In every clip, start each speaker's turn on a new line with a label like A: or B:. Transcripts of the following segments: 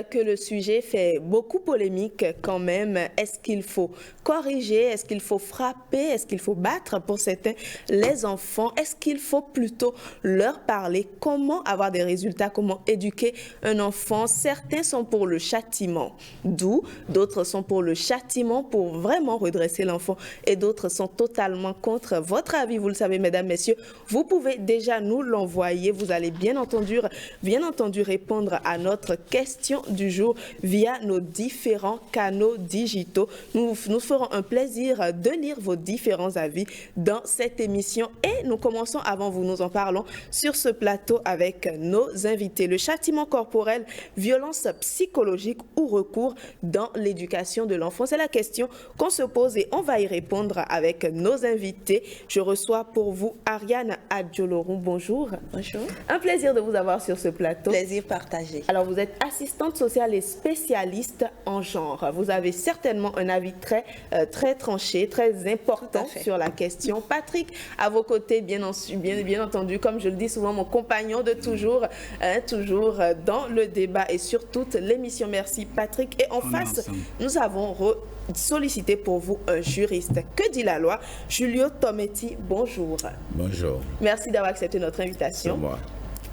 A: que le sujet fait beaucoup polémique quand même. Est-ce qu'il faut corriger? Est-ce qu'il faut frapper? Est-ce qu'il faut battre pour certains les enfants? Est-ce qu'il faut plutôt leur parler? Comment avoir des résultats? Comment éduquer un enfant? Certains sont pour le châtiment doux, d'autres sont pour le châtiment pour vraiment redresser l'enfant et d'autres sont totalement contre. Votre avis, vous le savez, mesdames, messieurs, vous pouvez déjà nous l'envoyer. Vous allez bien entendu répondre à notre question du jour via nos différents canaux digitaux. Nous ferons un plaisir de lire vos différents avis dans cette émission et nous commençons, avant vous nous en parlons, sur ce plateau avec nos invités. Le châtiment corporel, violence psychologique ou recours dans l'éducation de l'enfant, c'est la question qu'on se pose et on va y répondre avec nos invités. Je reçois pour vous Ariane Adjoloron. Bonjour.
B: Bonjour.
A: Un plaisir de vous avoir sur ce plateau.
B: Plaisir partagé.
A: Alors, vous êtes assistante sociale et spécialiste en genre. Vous avez certainement un avis très tranché, très important sur la question. Patrick, à vos côtés, bien entendu, comme je le dis souvent, mon compagnon de toujours, toujours dans le débat et sur toute l'émission. Merci, Patrick. Et en face, nous avons sollicité pour vous un juriste. Que dit la loi? Julio Tometti, bonjour.
C: Bonjour.
A: Merci d'avoir accepté notre invitation.
C: C'est moi.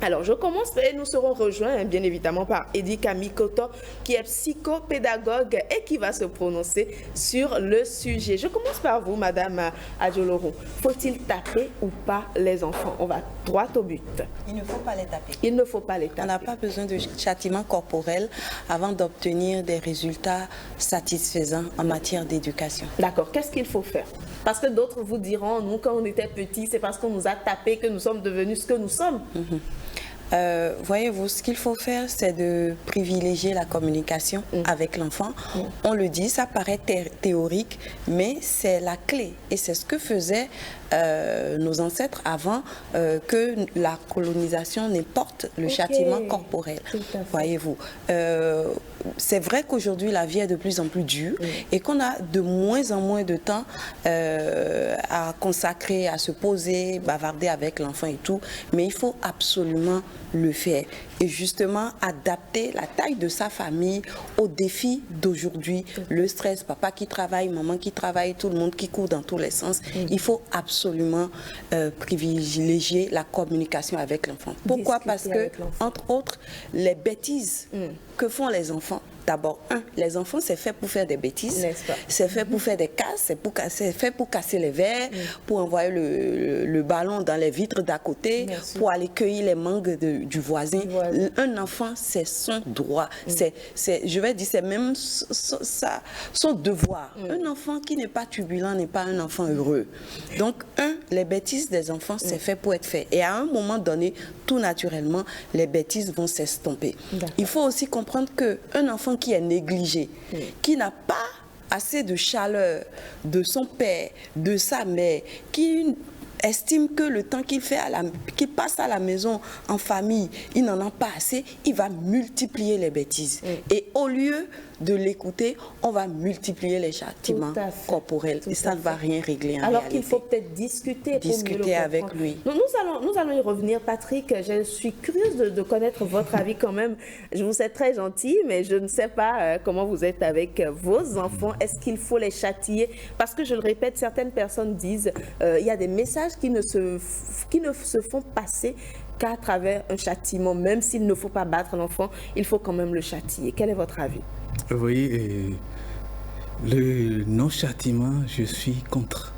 A: Alors, je commence et nous serons rejoints bien évidemment par Eddy Kamikoto, qui est psychopédagogue et qui va se prononcer sur le sujet. Je commence par vous, Madame Adjoloron. Faut-il taper ou pas les enfants? On va droit au but.
B: Il ne faut pas les taper.
A: Il ne faut pas les taper.
B: On n'a pas besoin de châtiment corporel avant d'obtenir des résultats satisfaisants en matière d'éducation.
A: D'accord. Qu'est-ce qu'il faut faire? Parce que d'autres vous diront, nous, quand on était petits, c'est parce qu'on nous a tapés que nous sommes devenus ce que nous sommes.
B: Voyez-vous, ce qu'il faut faire, c'est de privilégier la communication avec l'enfant. On le dit, ça paraît théorique, mais c'est la clé. Et c'est ce que faisaient nos ancêtres avant que la colonisation n'importe le châtiment corporel. Voyez-vous, c'est vrai qu'aujourd'hui, la vie est de plus en plus dure et qu'on a de moins en moins de temps à consacrer, à se poser, bavarder avec l'enfant et tout. Mais il faut absolument le faire et justement adapter la taille de sa famille aux défis d'aujourd'hui. Le stress, papa qui travaille, maman qui travaille, tout le monde qui court dans tous les sens. Il faut absolument privilégier la communication avec l'enfant. Pourquoi? Parce que, entre autres, les bêtises que font les enfants, d'abord, les enfants, c'est fait pour faire des bêtises, c'est fait pour faire des casses, c'est fait pour casser les verres, pour envoyer le ballon dans les vitres d'à côté, pour aller cueillir les mangues du voisin. Un enfant, c'est son droit, je vais dire, c'est même son devoir. Un enfant qui n'est pas turbulent n'est pas un enfant heureux. Donc, les bêtises des enfants, c'est fait pour être fait. Et à un moment donné, tout naturellement, les bêtises vont s'estomper. Il faut aussi comprendre qu'un enfant qui est négligé, qui n'a pas assez de chaleur de son père, de sa mère, qui estime que le temps qu'il passe à la maison en famille, il n'en a pas assez, il va multiplier les bêtises. Et au lieu de l'écouter, on va multiplier les châtiments corporels. Et ça ne va rien régler en
A: Alors
B: réalité.
A: qu'il faut peut-être discuter
B: avec lui.
A: Nous allons y revenir, Patrick. Je suis curieuse de connaître votre avis quand même. Je vous sais très gentil, mais je ne sais pas comment vous êtes avec vos enfants. Est-ce qu'il faut les châtier? Parce que je le répète, certaines personnes disent il y a des messages qui ne se font passer qu'à travers un châtiment. Même s'il ne faut pas battre l'enfant, il faut quand même le châtier. Quel est votre avis?
C: Vous voyez, le non-châtiment, je suis contre.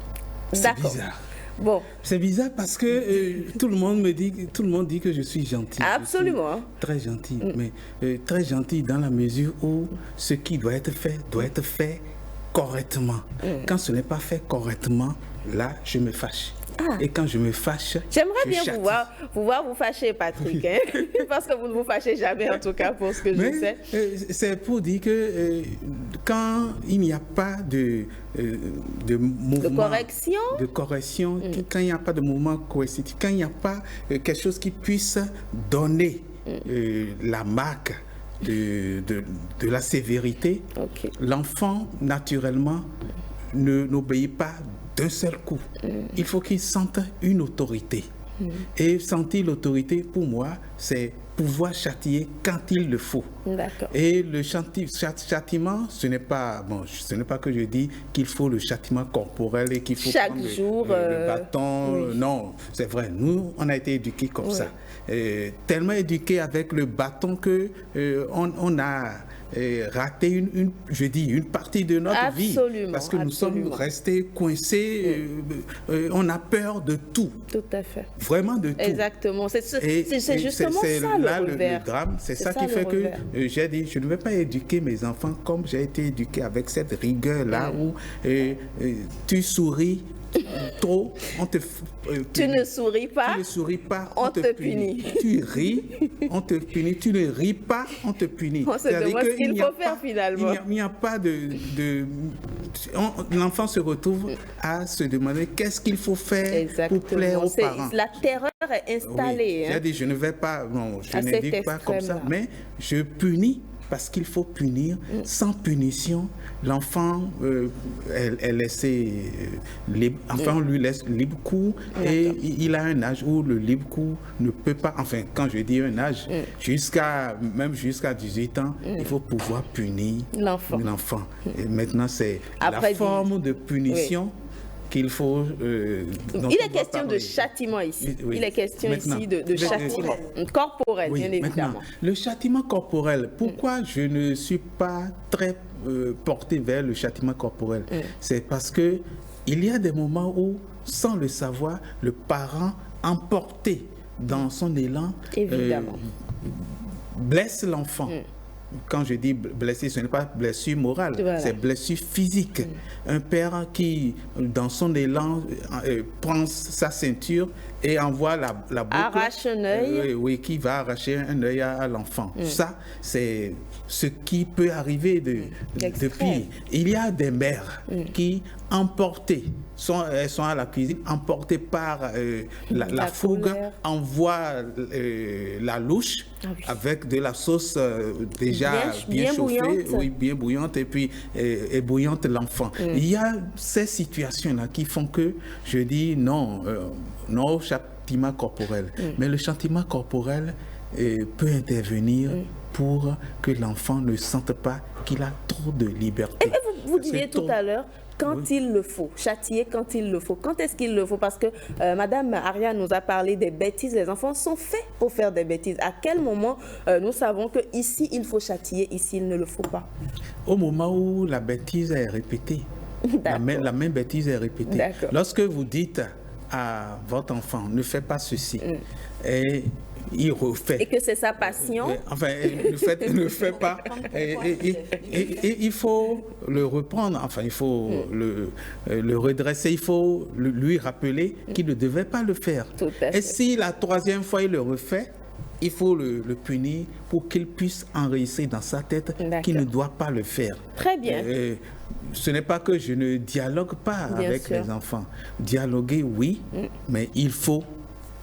C: C'est bizarre.
A: Bon.
C: C'est bizarre parce que tout le monde dit que je suis gentil.
A: Absolument.
C: Très gentil, mais très gentil dans la mesure où ce qui doit être fait correctement. Quand ce n'est pas fait correctement, là, je me fâche. Et quand je me fâche,
A: j'aimerais bien vous voir vous fâcher, Patrick, hein? Parce que vous ne vous fâchez jamais, en tout cas, pour ce que je sais.
C: C'est pour dire que quand il n'y a pas de mouvement, de correction, quand il n'y a pas de mouvement coercitif, quand il n'y a pas quelque chose qui puisse donner la marque de la sévérité, l'enfant, naturellement, n'obéit pas d'un seul coup. Il faut qu'il sente une autorité. Et sentir l'autorité, pour moi, c'est pouvoir châtier quand il le faut. Et le châtiment, ce n'est pas que je dis qu'il faut le châtiment corporel et qu'il faut
A: chaque
C: prendre
A: jour
C: le bâton. Oui. Non, c'est vrai. Nous, on a été éduqués comme ça. Tellement éduqués avec le bâton que on a raté une partie de notre vie. Parce que nous sommes restés coincés. On a peur de tout.
A: Tout à fait.
C: Vraiment de tout.
A: Exactement. C'est justement ça
C: le drame. C'est ça qui fait que j'ai dit, je ne vais pas éduquer mes enfants comme j'ai été éduqué avec cette rigueur-là où tu souris trop, on te
A: tu ne souris pas,
C: on te punit. Tu ris, on te punit. Tu ne ris pas, on te punit.
A: On se demande ce qu'il faut faire finalement.
C: Il n'y a pas l'enfant se retrouve à se demander qu'est-ce qu'il faut faire pour plaire aux parents.
A: La terreur est installée.
C: J'ai dit, je ne vais pas, je n'éduque pas comme ça, mais je punis. Parce qu'il faut punir. Sans punition, l'enfant est laissé libre. Enfin, on lui laisse libre cours et il a un âge où le libre cours ne peut pas. Enfin, quand je dis un âge, même jusqu'à 18 ans, il faut pouvoir punir l'enfant. Et maintenant, c'est la forme de punition. Qu'il faut.
A: Il est question de châtiment ici. Il est question ici de châtiment corporel, bien évidemment.
C: Le châtiment corporel, pourquoi je ne suis pas très porté vers le châtiment corporel? C'est parce que il y a des moments où, sans le savoir, le parent emporté dans son élan blesse l'enfant. Quand je dis blessé, ce n'est pas blessure morale, c'est blessure physique. Un père qui, dans son élan, prend sa ceinture et envoie la boucle.
A: Arrache un œil.
C: Qui va arracher un œil à l'enfant. Ça, c'est ce qui peut arriver de pire. Il y a des mères qui, emportées, elles sont à la cuisine, emportées par la fougue, envoient la louche avec de la sauce déjà bien chauffée, bien bouillante, et puis ébouillante l'enfant. Il y a ces situations-là qui font que je dis non au châtiment corporel. Mais le châtiment corporel peut intervenir pour que l'enfant ne sente pas qu'il a trop de liberté.
A: Et vous disiez tout à l'heure, quand il le faut, châtier quand il le faut. Quand est-ce qu'il le faut? Parce que Madame Aria nous a parlé des bêtises. Les enfants sont faits pour faire des bêtises. À quel moment nous savons que ici il faut châtier, ici il ne le faut pas?
C: Au moment où la bêtise est répétée. La même bêtise est répétée. Lorsque vous dites à votre enfant, ne fais pas ceci, et il refait.
A: Et que c'est sa passion.
C: Enfin, ne fait pas. Et il faut le reprendre. Enfin, il faut le redresser. Il faut lui rappeler qu'il ne devait pas le faire. Et si la troisième fois il le refait, il faut le punir pour qu'il puisse enregistrer dans sa tête qu'il ne doit pas le faire.
A: Très bien.
C: Ce n'est pas que je ne dialogue pas avec les enfants. Dialoguer, oui, mais il faut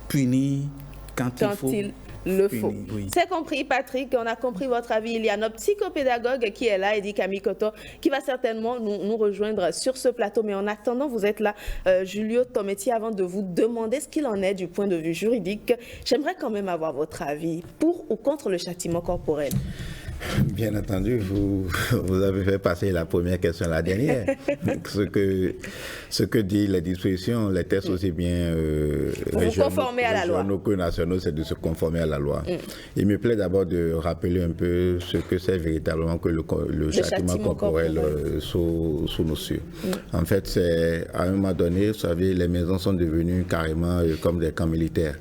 C: punir quand il
A: le faut. C'est compris, Patrick. On a compris votre avis. Il y a notre psychopédagogue qui est là, Eddy Kamikoto, qui va certainement nous rejoindre sur ce plateau. Mais en attendant, vous êtes là, Julio Tometti, avant de vous demander ce qu'il en est du point de vue juridique. J'aimerais quand même avoir votre avis pour ou contre le châtiment corporel.
D: Bien entendu, vous avez fait passer la première question à la dernière. ce que dit les dispositions, les textes aussi bien régionaux que nationaux, c'est de se conformer à la loi. Il me plaît d'abord de rappeler un peu ce que c'est véritablement que le châtiment corporel sous nos cieux. En fait, c'est à un moment donné, vous savez, les maisons sont devenues carrément comme des camps militaires.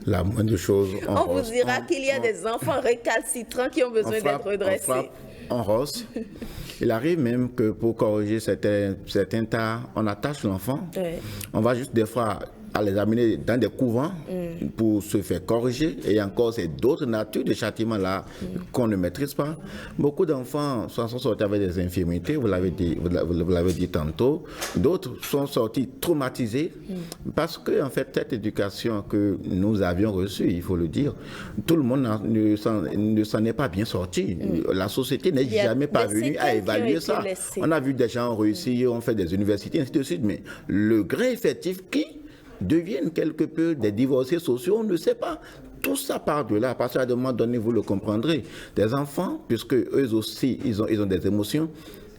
D: La moindre chose,
A: on vous dira qu'il y a des enfants récalcitrants qui ont besoin d'être redressés.
D: On rosse. Il arrive même que pour corriger certains tas, on attache l'enfant. On va juste des fois à les amener dans des couvents pour se faire corriger. Et encore, c'est d'autres natures de châtiments là qu'on ne maîtrise pas. Beaucoup d'enfants sont sortis avec des infirmités, vous l'avez dit tantôt. D'autres sont sortis traumatisés parce que, en fait, cette éducation que nous avions reçue, il faut le dire, tout le monde ne s'en est pas bien sorti. La société n'est jamais parvenue à évaluer ça. On a vu des gens réussir, on fait des universités, ainsi de suite, mais le grand effectif qui deviennent quelque peu des divorcés sociaux, on ne sait pas. tout ça part de là, parce qu'à un moment donné, vous le comprendrez. Des enfants, puisque eux aussi, ils ont des émotions,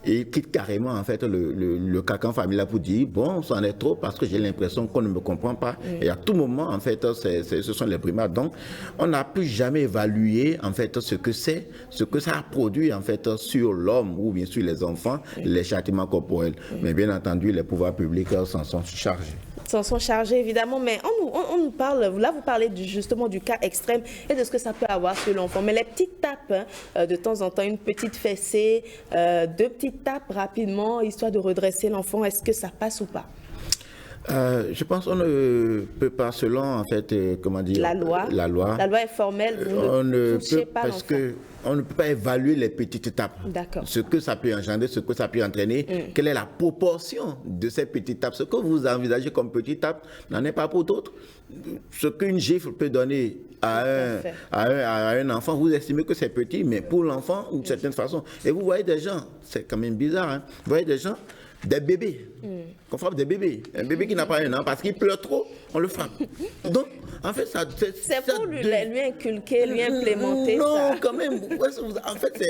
D: et quittent carrément en fait le carcan familial pour dire bon, ça en est trop parce que j'ai l'impression qu'on ne me comprend pas. Et à tout moment en fait ce sont les primates. Donc on n'a plus jamais évalué en fait ce que ça a produit en fait sur l'homme ou bien sûr les enfants, les châtiments corporels. Mais bien entendu les pouvoirs publics s'en sont chargés.
A: S'en sont chargés évidemment, mais on nous parle, là vous parlez justement du cas extrême et de ce que ça peut avoir sur l'enfant, mais les petites tapes, de temps en temps, une petite fessée, 2 petites tapes rapidement, histoire de redresser l'enfant, est-ce que ça passe ou pas?
D: Je pense qu'on ne peut pas, selon en fait, comment dire,
A: la loi est formelle, vous ne touchez pas l'enfant.
D: On ne peut pas évaluer les petites étapes. Ce que ça peut engendrer, ce que ça peut entraîner, quelle est la proportion de ces petites étapes. Ce que vous envisagez comme petite étape n'en est pas pour d'autres. Ce qu'une gifle peut donner à un enfant, vous estimez que c'est petit, mais pour l'enfant, d'une certaine façon. Et vous voyez des gens, c'est quand même bizarre, hein, vous voyez des gens, des bébés, qu'on frappe des bébés. Un bébé qui n'a pas 1 an, parce qu'il pleure trop, on le frappe. Donc, en fait,
A: c'est pour lui inculquer, lui implémenter
D: non,
A: ça.
D: Non, quand même. En fait,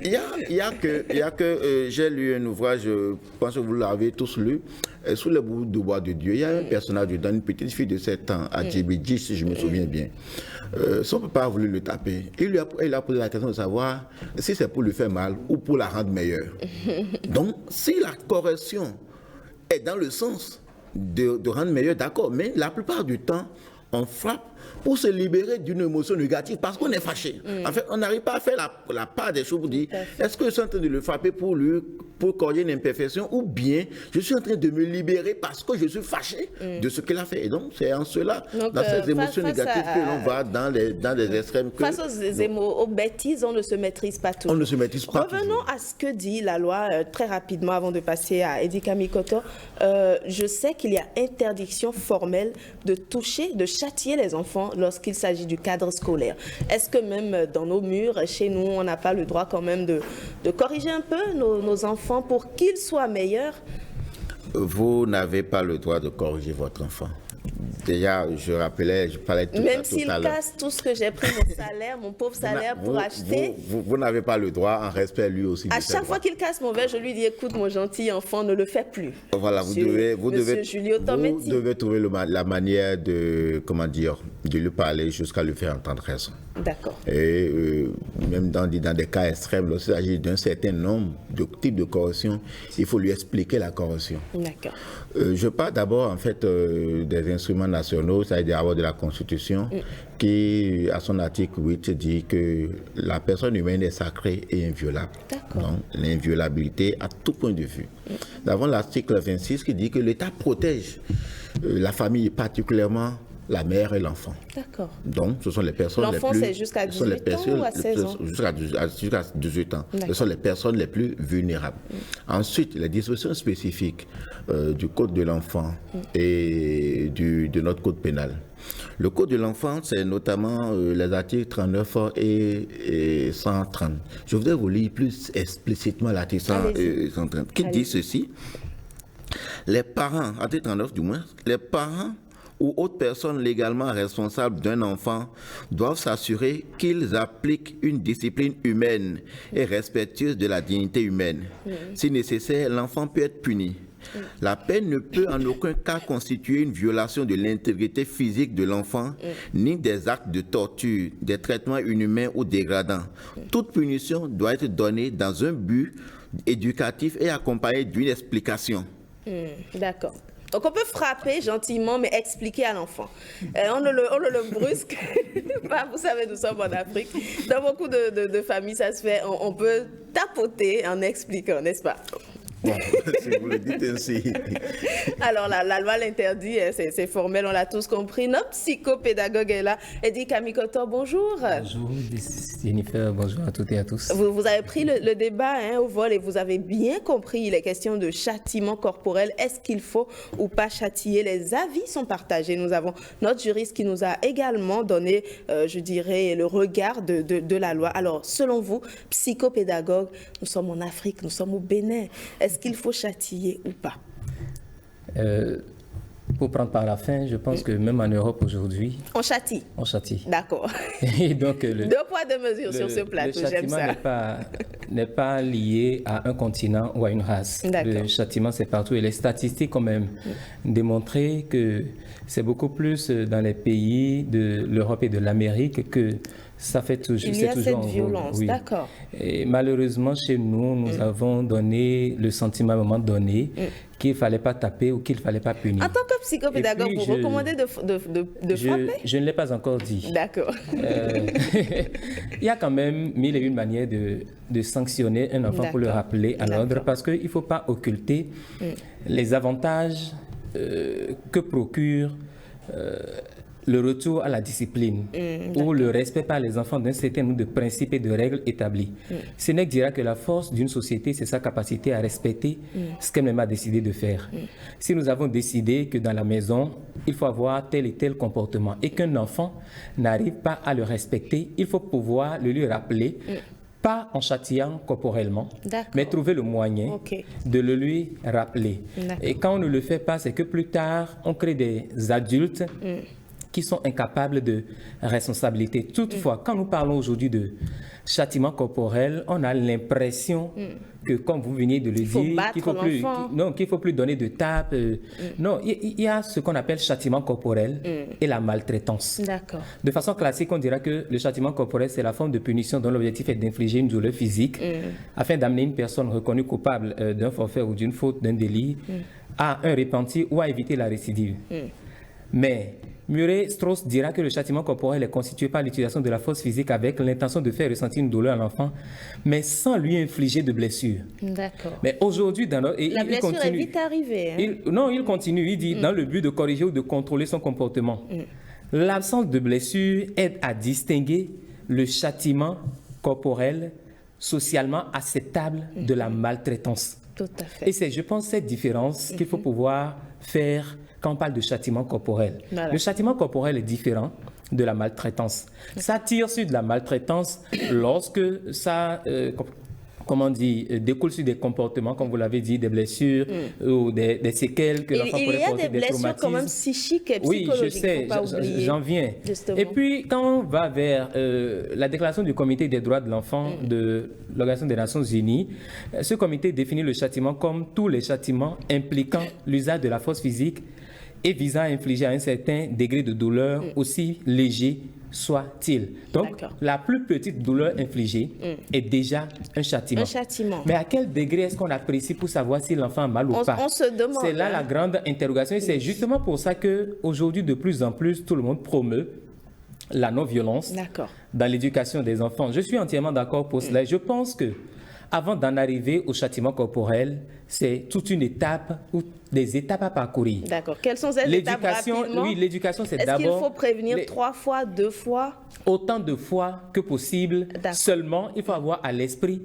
D: il y a que j'ai lu un ouvrage, je pense que vous l'avez tous lu, Sous le bout de bois de Dieu. Il y a un personnage dedans, une petite fille de 7 ans, à Djibidji, si je me souviens bien. Son papa a voulu le taper. Il a posé la question de savoir si c'est pour lui faire mal ou pour la rendre meilleure. Donc, si la correction est dans le sens de rendre meilleur, d'accord, mais la plupart du temps, on frappe pour se libérer d'une émotion négative parce qu'on est fâché. En fait, on n'arrive pas à faire la part des choses pour dire est-ce que je suis en train de le frapper pour corriger une imperfection ou bien je suis en train de me libérer parce que je suis fâché de ce qu'il a fait. Et donc, c'est en cela, dans ces émotions négatives que l'on va dans les extrêmes.
A: Face aux bêtises, on ne se maîtrise pas toujours.
D: On ne se maîtrise pas
A: Revenons à ce que dit la loi très rapidement avant de passer à Eddie Kamikoto. Je sais qu'il y a interdiction formelle de toucher, de châtier les enfants lorsqu'il s'agit du cadre scolaire. Est-ce que même dans nos murs, chez nous, on n'a pas le droit quand même de corriger un peu nos enfants pour qu'ils soient meilleurs?
D: Vous n'avez pas le droit de corriger votre enfant. Déjà, je parlais tout à l'heure.
A: Même s'il casse tout ce que j'ai pris, mon pauvre salaire pour acheter.
D: Vous n'avez pas le droit, en respect lui aussi.
A: À chaque fois qu'il casse mon verre, je lui dis écoute, mon gentil enfant, ne le fais plus.
D: Voilà, vous devez trouver la manière de lui parler jusqu'à lui faire entendre raison.
A: D'accord.
D: Et même dans des cas extrêmes, lorsqu'il s'agit d'un certain nombre de types de correction, il faut lui expliquer la correction.
A: D'accord.
D: Je parle d'abord en fait des instruments nationaux, c'est-à-dire de la Constitution, qui, à son article 8, dit que la personne humaine est sacrée et inviolable. Donc, l'inviolabilité à tout point de vue. Nous avons l'article 26 qui dit que l'État protège la famille, particulièrement la mère et l'enfant. D'accord. Donc, ce sont les personnes les plus...
A: L'enfant, c'est jusqu'à 18 ans ou à 16 ans? Jusqu'à
D: 18 ans. Ce sont les personnes les plus vulnérables. Ensuite, les dispositions spécifiques du Code de l'enfant et de notre Code pénal. Le Code de l'enfant, c'est notamment les articles 39 et 130. Je voudrais vous lire plus explicitement l'article 130, qui dit ceci. Les parents, article 39 du moins, les parents ou autres personnes légalement responsables d'un enfant doivent s'assurer qu'ils appliquent une discipline humaine et respectueuse de la dignité humaine. Si nécessaire, l'enfant peut être puni. La peine ne peut en aucun cas constituer une violation de l'intégrité physique de l'enfant, ni des actes de torture, des traitements inhumains ou dégradants. Toute punition doit être donnée dans un but éducatif et accompagnée d'une explication.
A: D'accord. Donc on peut frapper gentiment, mais expliquer à l'enfant. On ne le brusque pas, vous savez, nous sommes en Afrique. Dans beaucoup de familles, ça se fait, on peut tapoter en expliquant, n'est-ce pas?
D: Bon, si vous le dites ainsi.
A: Alors, la loi l'interdit, c'est formel, on l'a tous compris. Notre psychopédagogue est là. Eddie Kamikoto, bonjour.
E: Bonjour, Jennifer, bonjour à toutes et à tous.
A: Vous avez pris le débat au vol et vous avez bien compris, il est question de châtiment corporel. Est-ce qu'il faut ou pas châtier? Les avis sont partagés. Nous avons notre juriste qui nous a également donné, je dirais, le regard de la loi. Alors, selon vous, psychopédagogue, nous sommes en Afrique, nous sommes au Bénin. Est-ce qu'il faut châtier ou pas?
E: pour prendre par la fin, je pense que même en Europe aujourd'hui...
A: On châtie.
E: On châtie.
A: D'accord.
E: Et donc,
A: deux poids, deux mesures sur ce plateau, j'aime ça.
E: Le châtiment n'est pas lié à un continent ou à une race. Le châtiment, c'est partout. Et les statistiques ont même démontré que c'est beaucoup plus dans les pays de l'Europe et de l'Amérique que ça fait toujours...
A: Il y a cette violence,
E: oui.
A: D'accord.
E: Et malheureusement, chez nous, nous avons donné le sentiment à un moment donné qu'il ne fallait pas taper ou qu'il ne fallait pas punir.
A: En tant que psychopédagogue, vous recommandez de frapper?
E: Je ne l'ai pas encore dit.
A: D'accord.
E: Il y a quand même mille et une manières de sanctionner un enfant pour le rappeler à l'ordre, parce qu'il ne faut pas occulter les avantages que procure le retour à la discipline ou le respect par les enfants d'un certain nombre de principes et de règles établis. Sénèque dira que la force d'une société, c'est sa capacité à respecter ce qu'elle-même a décidé de faire. Si nous avons décidé que dans la maison, il faut avoir tel et tel comportement et qu'un enfant n'arrive pas à le respecter, il faut pouvoir le lui rappeler, pas en châtiant corporellement, mais trouver le moyen de le lui rappeler. Et quand on ne le fait pas, c'est que plus tard, on crée des adultes qui sont incapables de responsabilité. Toutefois, quand nous parlons aujourd'hui de châtiment corporel, on a l'impression que, comme vous veniez de le dire, qu'il ne faut plus donner de tape. Non, il y a ce qu'on appelle châtiment corporel et la maltraitance. De façon classique, on dira que le châtiment corporel, c'est la forme de punition dont l'objectif est d'infliger une douleur physique afin d'amener une personne reconnue coupable d'un forfait ou d'une faute, d'un délit, à un repenti ou à éviter la récidive. Mais Murray-Strauss dira que le châtiment corporel est constitué par l'utilisation de la force physique avec l'intention de faire ressentir une douleur à l'enfant, mais sans lui infliger de blessure.
A: D'accord.
E: Mais aujourd'hui, la
A: blessure est vite arrivée. Hein?
E: Il continue, il dit, dans le but de corriger ou de contrôler son comportement. L'absence de blessure aide à distinguer le châtiment corporel socialement acceptable de la maltraitance.
A: Tout à fait.
E: Et c'est, je pense, cette différence qu'il faut pouvoir faire quand on parle de châtiment corporel. Voilà. Le châtiment corporel est différent de la maltraitance. Ça tire sur de la maltraitance lorsque ça découle sur des comportements, comme vous l'avez dit, des blessures ou des séquelles que l'enfant pourrait porter, des traumatismes. Il y a des blessures quand même
A: psychiques et psychologiques.
E: Oui, je sais, j'en viens.
A: Justement.
E: Et puis, quand on va vers la déclaration du Comité des droits de l'enfant de l'Organisation des Nations Unies, ce comité définit le châtiment comme tous les châtiments impliquant l'usage de la force physique et visant à infliger à un certain degré de douleur, aussi léger soit-il. Donc, la plus petite douleur infligée est déjà un châtiment. Mais à quel degré est-ce qu'on apprécie pour savoir si l'enfant a mal ou pas?
A: On se demande.
E: C'est là la grande interrogation. Et c'est justement pour ça qu'aujourd'hui, de plus en plus, tout le monde promeut la non-violence dans l'éducation des enfants. Je suis entièrement d'accord pour cela. Je pense que avant d'en arriver au châtiment corporel, c'est toute une étape ou des étapes à parcourir.
A: D'accord. Quelles sont ces étapes rapidement?
E: Oui, l'éducation, c'est d'abord...
A: Est-ce qu'il faut prévenir 3 fois, 2 fois?
E: Autant de fois que possible. Seulement, il faut avoir à l'esprit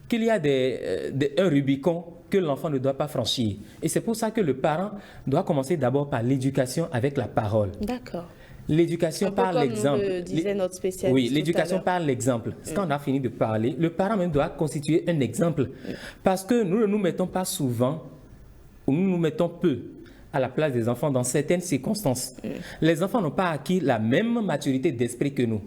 E: qu'il y a un Rubicon que l'enfant ne doit pas franchir. Et c'est pour ça que le parent doit commencer d'abord par l'éducation avec la parole.
A: D'accord.
E: L'éducation par l'exemple.
A: Comme disait notre spécialiste.
E: Oui, l'éducation par l'exemple. Quand on a fini de parler, le parent même doit constituer un exemple. Parce que nous ne nous mettons pas souvent, ou nous nous mettons peu à la place des enfants dans certaines circonstances. Les enfants n'ont pas acquis la même maturité d'esprit que nous.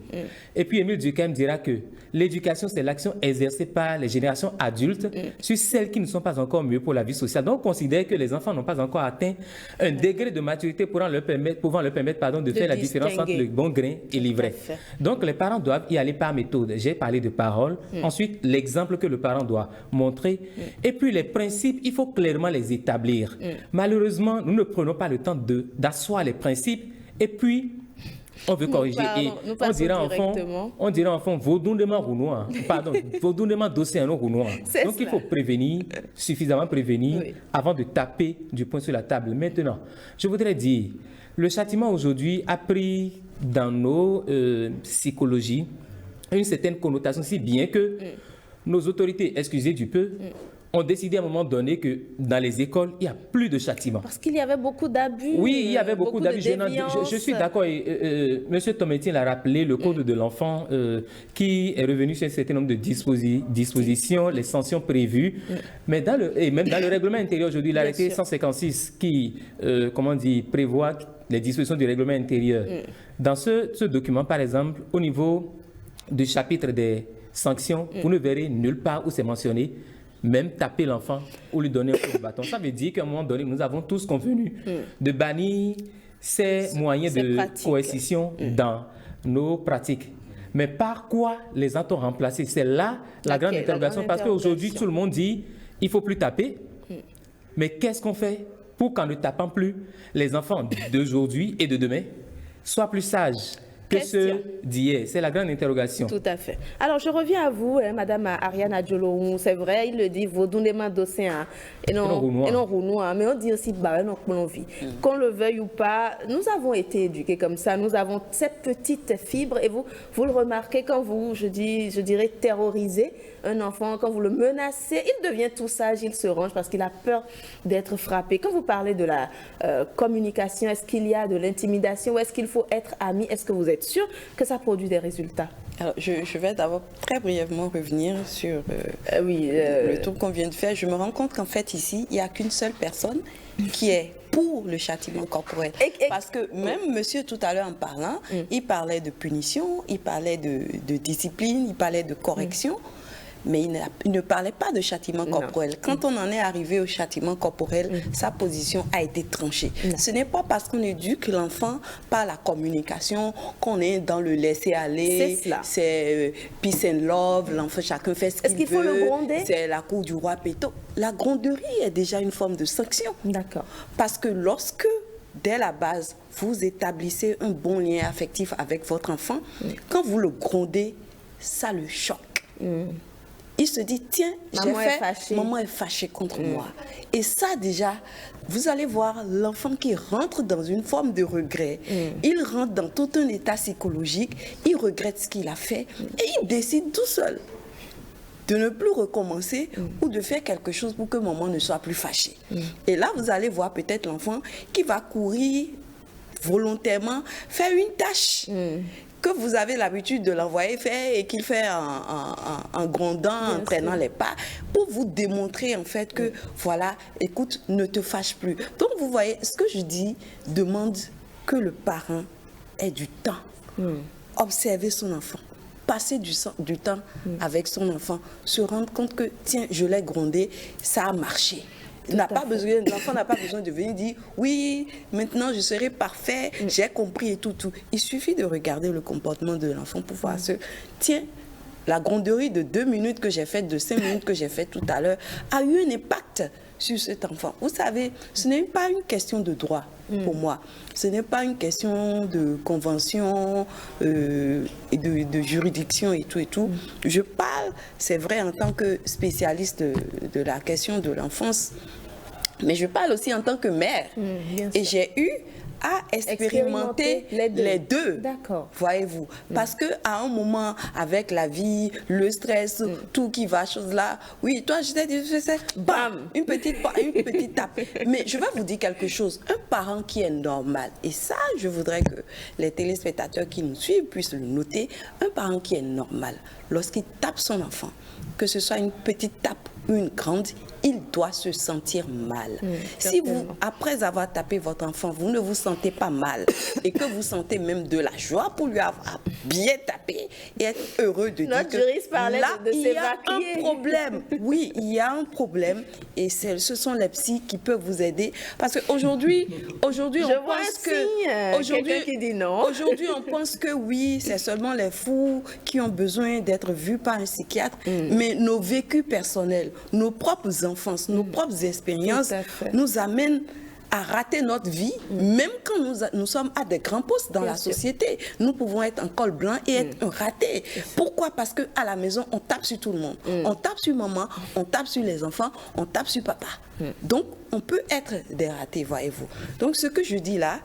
E: Et puis Émile Durkheim dira que l'éducation, c'est l'action exercée par les générations adultes sur celles qui ne sont pas encore mieux pour la vie sociale. Donc, on considère que les enfants n'ont pas encore atteint un degré de maturité pouvant leur permettre de faire la différence entre le bon grain et l'ivraie. Donc, les parents doivent y aller par méthode. J'ai parlé de parole. Ensuite, l'exemple que le parent doit montrer. Et puis, les principes, il faut clairement les établir. Malheureusement, nous ne prenons pas le temps d'asseoir les principes. Et puis, on veut corriger. On dirait enfant, vaudounement rounoir. Pardon, vaudounement dossier rounoir. Donc il faut prévenir, suffisamment prévenir, avant de taper du poing sur la table. Maintenant, je voudrais dire, le châtiment aujourd'hui a pris dans nos psychologies une certaine connotation, si bien que nos autorités, excusez du peu, ont décidé à un moment donné que dans les écoles, il n'y a plus de châtiment.
A: Parce qu'il y avait beaucoup d'abus.
E: Oui, il y avait beaucoup d'abus. Je suis d'accord. M. Tometti l'a rappelé, le Code de l'enfant qui est revenu sur un certain nombre de dispositions, les sanctions prévues. Mais même dans le règlement intérieur aujourd'hui, l'arrêté 156 qui prévoit les dispositions du règlement intérieur. Dans ce document, par exemple, au niveau du chapitre des sanctions, vous ne verrez nulle part où c'est mentionné même taper l'enfant ou lui donner un coup de bâton. Ça veut dire qu'à un moment donné, nous avons tous convenu de bannir ces moyens de coercition dans nos pratiques. Mais par quoi les a-t-on remplacés? C'est là la grande interrogation. Parce qu'aujourd'hui, tout le monde dit il ne faut plus taper. Mais qu'est-ce qu'on fait pour qu'en ne tapant plus, les enfants d'aujourd'hui et de demain soient plus sages que ceux d'hier? C'est la grande interrogation.
A: Tout à fait. Alors, je reviens à vous, Madame Ariane Adjolo. C'est vrai, il le dit, vos dundements d'océan et non rounois. Mais on dit aussi, qu'on le veuille ou pas, nous avons été éduqués comme ça. Nous avons cette petite fibre et vous le remarquez quand vous, je dirais, terrorisez un enfant, quand vous le menacez, il devient tout sage, il se range parce qu'il a peur d'être frappé. Quand vous parlez de la communication, est-ce qu'il y a de l'intimidation ou est-ce qu'il faut être ami? Est-ce que vous êtes sûr que ça produit des résultats?
B: Alors, je vais d'abord très brièvement revenir sur le tour qu'on vient de faire. Je me rends compte qu'en fait ici, il n'y a qu'une seule personne qui est pour le châtiment corporel. Parce que même monsieur tout à l'heure en parlant, il parlait de punition, il parlait de discipline, il parlait de correction. Mais il ne parlait pas de châtiment corporel. Quand on en est arrivé au châtiment corporel, sa position a été tranchée. Ce n'est pas parce qu'on éduque l'enfant par la communication qu'on est dans le laisser-aller. C'est peace and love, l'enfant chacun fait ce qu'il veut. Est-ce qu'il faut le gronder? C'est la cour du roi Péto. La gronderie est déjà une forme de sanction. D'accord. Parce que lorsque, dès la base, vous établissez un bon lien affectif avec votre enfant, quand vous le grondez, ça le choque. Il se dit, tiens, maman est fâchée contre moi. Et ça, déjà, vous allez voir l'enfant qui rentre dans une forme de regret. Il rentre dans tout un état psychologique, il regrette ce qu'il a fait et il décide tout seul de ne plus recommencer ou de faire quelque chose pour que maman ne soit plus fâchée. Et là, vous allez voir peut-être l'enfant qui va courir volontairement faire une tâche que vous avez l'habitude de l'envoyer faire et qu'il fait en grondant, en traînant les pas, pour vous démontrer en fait que, voilà, écoute, ne te fâche plus. Donc vous voyez, ce que je dis demande que le parent ait du temps, observer son enfant, passer du temps avec son enfant, se rendre compte que, tiens, je l'ai grondé, ça a marché. L'enfant n'a pas besoin de venir dire oui, maintenant je serai parfait, j'ai compris et tout. Il suffit de regarder le comportement de l'enfant pour voir tiens, la gronderie de 2 minutes que j'ai faite, de 5 minutes que j'ai faite tout à l'heure, a eu un impact sur cet enfant. Vous savez, ce n'est pas une question de droit pour moi. Ce n'est pas une question de convention et de juridiction et tout. Je parle, c'est vrai, en tant que spécialiste de la question de l'enfance, mais je parle aussi en tant que mère. Et j'ai eu à expérimenter les deux. D'accord. Voyez-vous. Parce qu'à un moment, avec la vie, le stress, tout qui va, chose là, oui, toi, je t'ai dit, bam, une petite tape. Mais je vais vous dire quelque chose. Un parent qui est normal, et ça, je voudrais que les téléspectateurs qui nous suivent puissent le noter, un parent qui est normal, lorsqu'il tape son enfant, que ce soit une petite tape ou une grande, il doit se sentir mal. Si vous, après avoir tapé votre enfant, vous ne vous sentez pas mal et que vous sentez même de la joie pour lui avoir bien tapé et être heureux de dire que là, il y a un problème. Oui, il y a un problème et ce sont les psys qui peuvent vous aider parce qu'aujourd'hui, on pense que aujourd'hui, on pense que oui, c'est seulement les fous qui ont besoin d'être vus par un psychiatre, mais nos vécus personnels, nos propres enfance, nos propres expériences nous amènent à rater notre vie, même quand nous sommes à des grands postes dans la société. Nous pouvons être en col blanc et être un raté. Pourquoi? Parce qu'à la maison, on tape sur tout le monde. On tape sur maman, on tape sur les enfants, on tape sur papa. Donc, on peut être des ratés, voyez-vous. Donc, ce que je dis là,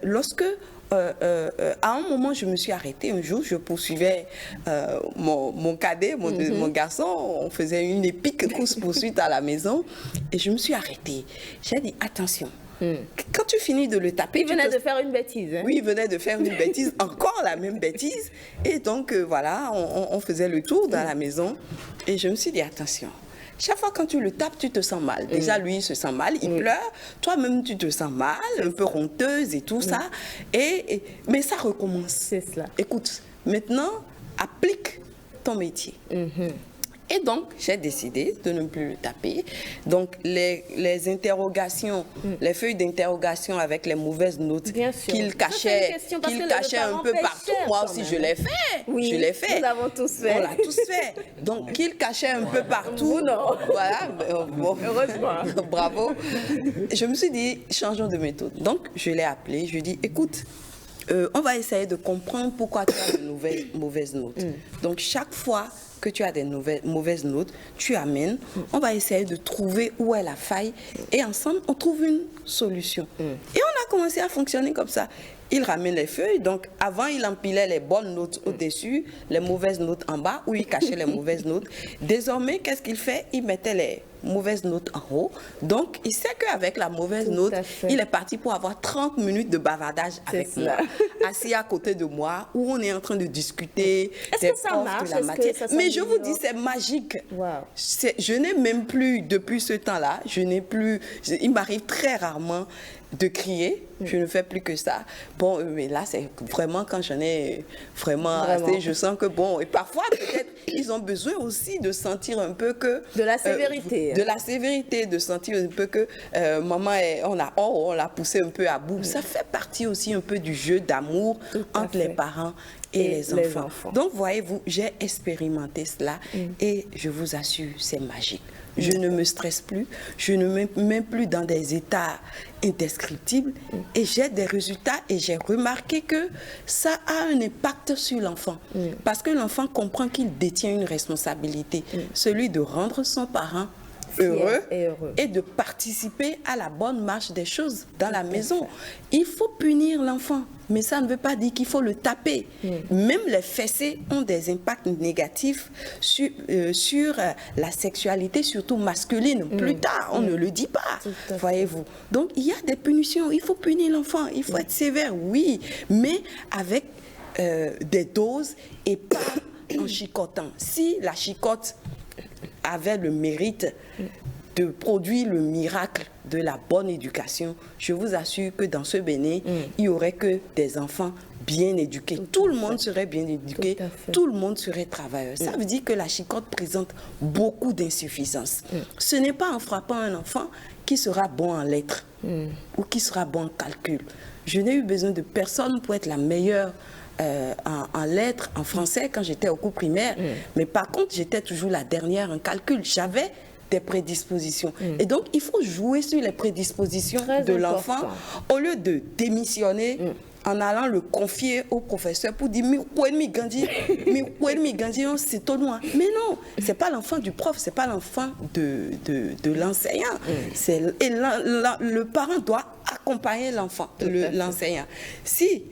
B: lorsque à un moment, je me suis arrêtée. Un jour, je poursuivais mon cadet, mon garçon. On faisait une épique course-poursuite à la maison. Et je me suis arrêtée. J'ai dit, attention. Quand tu finis de le taper...
A: Il venait de faire une bêtise. Hein?
B: Oui, il venait de faire une bêtise, encore la même bêtise. Et donc, voilà, on faisait le tour dans la maison. Et je me suis dit, attention. Chaque fois quand tu le tapes, tu te sens mal. Déjà, lui, il se sent mal, il pleure. Toi-même, tu te sens mal, un peu honteuse et tout ça. Mais ça recommence.
A: C'est cela.
B: Écoute, maintenant, applique ton métier. Et donc, j'ai décidé de ne plus le taper. Donc, les interrogations, les feuilles d'interrogation avec les mauvaises notes qu'il cachait un peu partout. Moi aussi, je l'ai fait.
A: Oui,
B: je l'ai fait.
A: Nous l'avons tous fait.
B: On l'a tous fait. Donc, qu'il cachait un peu partout.
A: Vous, non.
B: Voilà. Bon.
A: Heureusement.
B: Bravo. Je me suis dit, changeons de méthode. Donc, je l'ai appelé. Je lui ai dit, écoute, on va essayer de comprendre pourquoi tu as de mauvaises notes. Donc, chaque fois que tu as des mauvaises notes, tu amènes, on va essayer de trouver où est la faille et ensemble, on trouve une solution. Et on a commencé à fonctionner comme ça. Il ramène les feuilles, donc avant il empilait les bonnes notes au-dessus, les mauvaises notes en bas, où il cachait les mauvaises notes. Désormais, qu'est-ce qu'il fait? Il mettait les mauvaises notes en haut. Donc, il sait qu'avec la mauvaise note, il est parti pour avoir 30 minutes de bavardage avec moi, assis à côté de moi, où on est en train de discuter des profs de la matière. Mais je vous dis, c'est magique.
A: Wow.
B: Je n'ai même plus, depuis ce temps-là, il m'arrive très rarement de crier, je ne fais plus que ça. Bon, mais là, c'est vraiment quand j'en ai vraiment assez, je sens que bon, et parfois, peut-être, ils ont besoin aussi de sentir un peu que...
A: De la sévérité.
B: De la sévérité, de sentir un peu que maman, on l'a poussé un peu à bout. Ça fait partie aussi un peu du jeu d'amour entre les parents et les enfants. Donc, voyez-vous, j'ai expérimenté cela et je vous assure, c'est magique. Je ne me stresse plus, je ne me mets plus dans des états indescriptibles et j'ai des résultats et j'ai remarqué que ça a un impact sur l'enfant parce que l'enfant comprend qu'il détient une responsabilité, celui de rendre son parent heureux et de participer à la bonne marche des choses dans la maison. Il faut punir l'enfant, mais ça ne veut pas dire qu'il faut le taper. Même les fessées ont des impacts négatifs sur la sexualité, surtout masculine. Plus tard, on ne le dit pas, voyez-vous. Donc, il y a des punitions. Il faut punir l'enfant, il faut être sévère, oui, mais avec des doses et pas en chicotant. Si la chicote avait le mérite de produire le miracle de la bonne éducation, je vous assure que dans ce Bénin, il n'y aurait que des enfants bien éduqués. Tout le monde serait bien éduqué, tout le monde serait travailleur. Ça veut dire que la chicote présente beaucoup d'insuffisances. Ce n'est pas en frappant un enfant qui sera bon en lettres ou qui sera bon en calcul. Je n'ai eu besoin de personne pour être la meilleure en lettres, en français, quand j'étais au cours primaire. Mais par contre, j'étais toujours la dernière en calcul. J'avais des prédispositions. Et donc, il faut jouer sur les prédispositions de l'enfant au lieu de démissionner en allant le confier au professeur pour dire c'est tout noir. Mais non, c'est pas l'enfant du prof, c'est pas l'enfant de l'enseignant. Et le parent doit accompagner l'enseignant. Si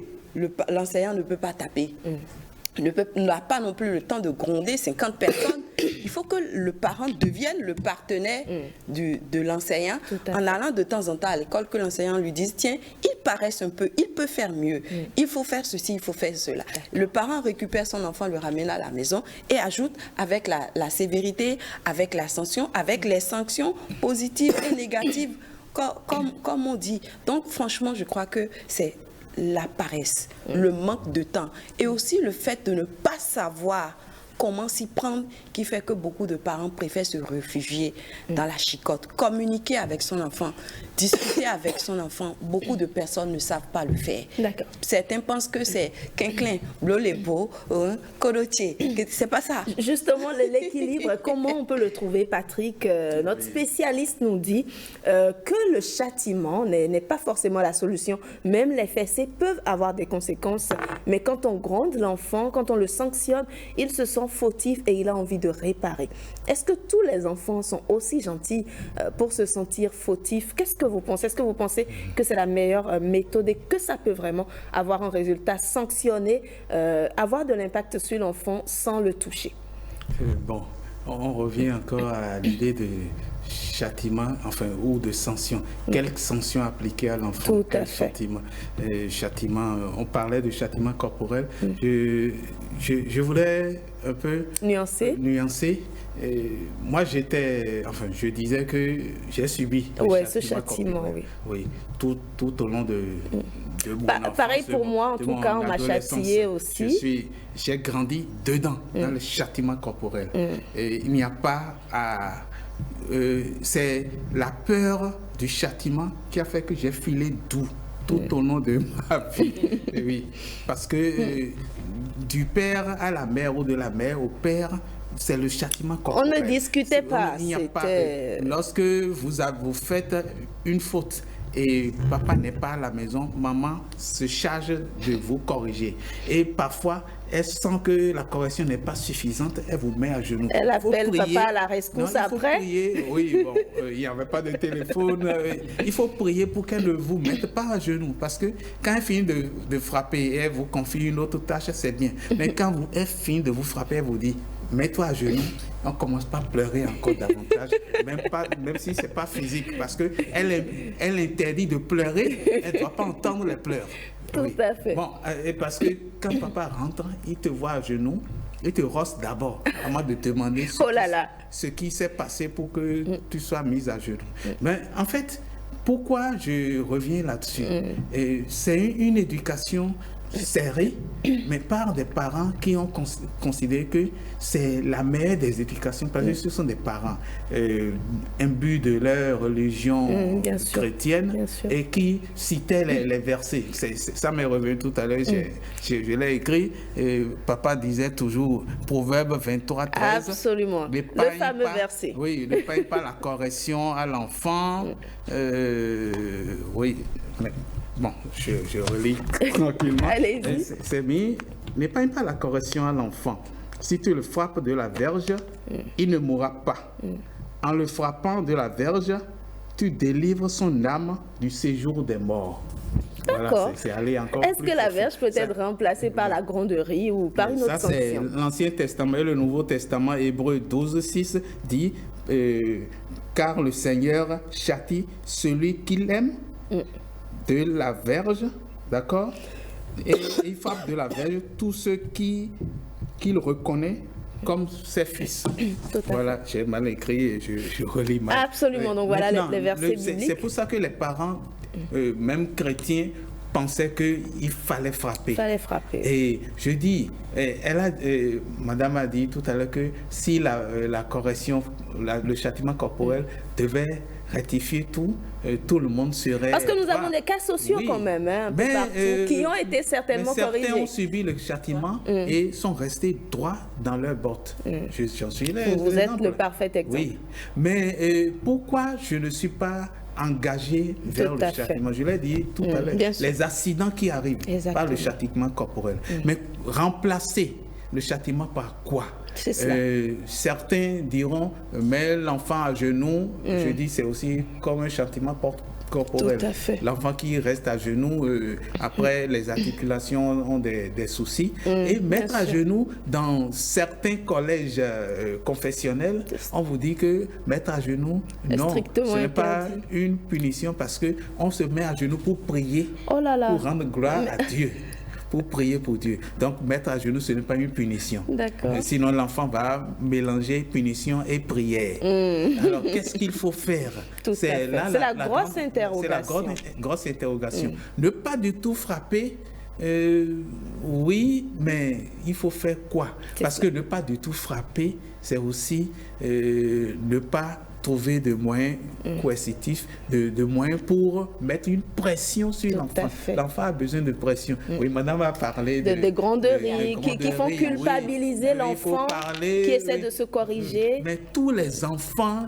B: l'enseignant ne peut pas taper, n'a pas non plus le temps de gronder 50 personnes, il faut que le parent devienne le partenaire de l'enseignant en allant de temps en temps à l'école, que l'enseignant lui dise, tiens, il paresse un peu, il peut faire mieux, il faut faire ceci, il faut faire cela. Le parent récupère son enfant, le ramène à la maison et ajoute avec la sévérité, avec la sanction, avec les sanctions positives et négatives, comme on dit. Donc franchement, je crois que c'est la paresse, le manque de temps et aussi le fait de ne pas savoir comment s'y prendre qui fait que beaucoup de parents préfèrent se réfugier dans la chicote. Communiquer avec son enfant, discuter avec son enfant, beaucoup de personnes ne savent pas le faire. Certains pensent que c'est quinclin, bleu-les-beaux, colotier. C'est pas ça.
A: Justement, l'équilibre, comment on peut le trouver, Patrick? Notre spécialiste nous dit que le châtiment n'est pas forcément la solution. Même les fessées peuvent avoir des conséquences. Mais quand on gronde l'enfant, quand on le sanctionne, il se sent fautif et il a envie de réparer. Est-ce que tous les enfants sont aussi gentils pour se sentir fautifs? Qu'est-ce que vous pensez? Est-ce que vous pensez que c'est la meilleure méthode et que ça peut vraiment avoir un résultat sanctionné, avoir de l'impact sur l'enfant sans le toucher?
C: Bon, on revient encore à l'idée de châtiment, enfin, ou de sanction. Quelle sanction appliquer à l'enfant?
A: Tout à fait.
C: Châtiment, on parlait de châtiment corporel. Je voulais un peu nuancer. Moi, je disais que j'ai subi
A: ce châtiment,
C: oui, tout au long de mon enfance.
A: Pareil pour moi, en tout cas, on m'a châtié aussi.
C: J'ai grandi dedans, dans le châtiment corporel. Et il n'y a pas à... c'est la peur du châtiment qui a fait que j'ai filé tout au long de ma vie. Oui, parce que du père à la mère ou de la mère au père, c'est le châtiment corporel.
A: On ne discutait pas.
C: Il n'y a pas. Lorsque vous faites une faute et papa n'est pas à la maison, maman se charge de vous corriger. Et parfois, elle sent que la correction n'est pas suffisante, elle vous met à genoux.
A: Elle appelle papa à la rescousse après.
C: Prier. Oui, bon, il n'y avait pas de téléphone. Il faut prier pour qu'elle ne vous mette pas à genoux. Parce que quand elle finit de frapper et elle vous confie une autre tâche, c'est bien. Mais quand elle finit de vous frapper, elle vous dit, mets-toi à genoux. On ne commence pas à pleurer encore davantage, même si ce n'est pas physique, parce qu'elle interdit de pleurer, elle ne doit pas entendre les pleurs.
A: Tout à fait.
C: Bon, et parce que quand papa rentre, il te voit à genoux, il te rosse d'abord, avant de te demander ce qui s'est passé pour que tu sois mise à genoux. Mais en fait, pourquoi je reviens là-dessus? C'est une éducation serrée, mais par des parents qui ont considéré que c'est la meilleure des éducations, parce que ce sont des parents imbus de leur religion chrétienne et qui citaient les versets. Ça m'est revenu tout à l'heure, je l'ai écrit, papa disait toujours, Proverbe 23, 13.
A: Absolument, le fameux verset.
C: Oui, ne paye pas la correction à l'enfant. Oui, mais bon, je relis tranquillement.
A: Allez-y.
C: C'est mis, n'épargne pas la correction à l'enfant. Si tu le frappes de la verge, il ne mourra pas. En le frappant de la verge, tu délivres son âme du séjour des morts.
A: D'accord.
C: Voilà,
A: est-ce que la verge peut être remplacée par la gronderie ou par une autre sanction?
C: Ça, c'est l'Ancien Testament et le Nouveau Testament. Hébreux 12, 6 dit car le Seigneur châtie celui qu'il aime de la verge, d'accord? Et il frappe de la verge tous ceux qu'il reconnaît comme ses fils. Voilà, j'ai mal écrit et je relis mal.
A: Absolument, donc voilà les versets bibliques.
C: C'est pour ça que les parents, même chrétiens, pensaient qu'il fallait frapper. Et je dis, madame a dit tout à l'heure que si la correction, le châtiment corporel devait rectifier tout le monde serait...
A: Parce que nous avons des cas sociaux quand même, un peu partout, qui ont été certainement corrigés.
C: Certains ont subi le châtiment et sont restés droits dans leurs bottes. J'en suis là.
A: Vous êtes le parfait exemple.
C: Oui, mais pourquoi je ne suis pas engagé vers le châtiment? Je l'ai dit tout à l'heure, les accidents qui arrivent par le châtiment corporel. Mais remplacer le châtiment par quoi? Certains diront, mais l'enfant à genoux, je dis, c'est aussi comme un châtiment corporel. L'enfant qui reste à genoux, après les articulations ont des soucis. Et mettre à genoux, dans certains collèges confessionnels, on vous dit que mettre à genoux, non, ce n'est pas une punition parce qu'on se met à genoux pour prier, pour rendre gloire à Dieu. Pour prier pour Dieu. Donc, mettre à genoux, ce n'est pas une punition. Sinon, l'enfant va mélanger punition et prière. Alors, qu'est-ce qu'il faut faire?
A: C'est la grosse interrogation.
C: C'est la grosse interrogation. Ne pas du tout frapper, oui, mais il faut faire quoi? Parce que ne pas du tout frapper, c'est aussi ne pas trouver de moyens coercitifs, de moyens pour mettre une pression sur l'enfant. L'enfant a besoin de pression. Oui, madame a parlé
A: de gronderies qui font culpabiliser l'enfant qui essaie de se corriger.
C: Mais tous les enfants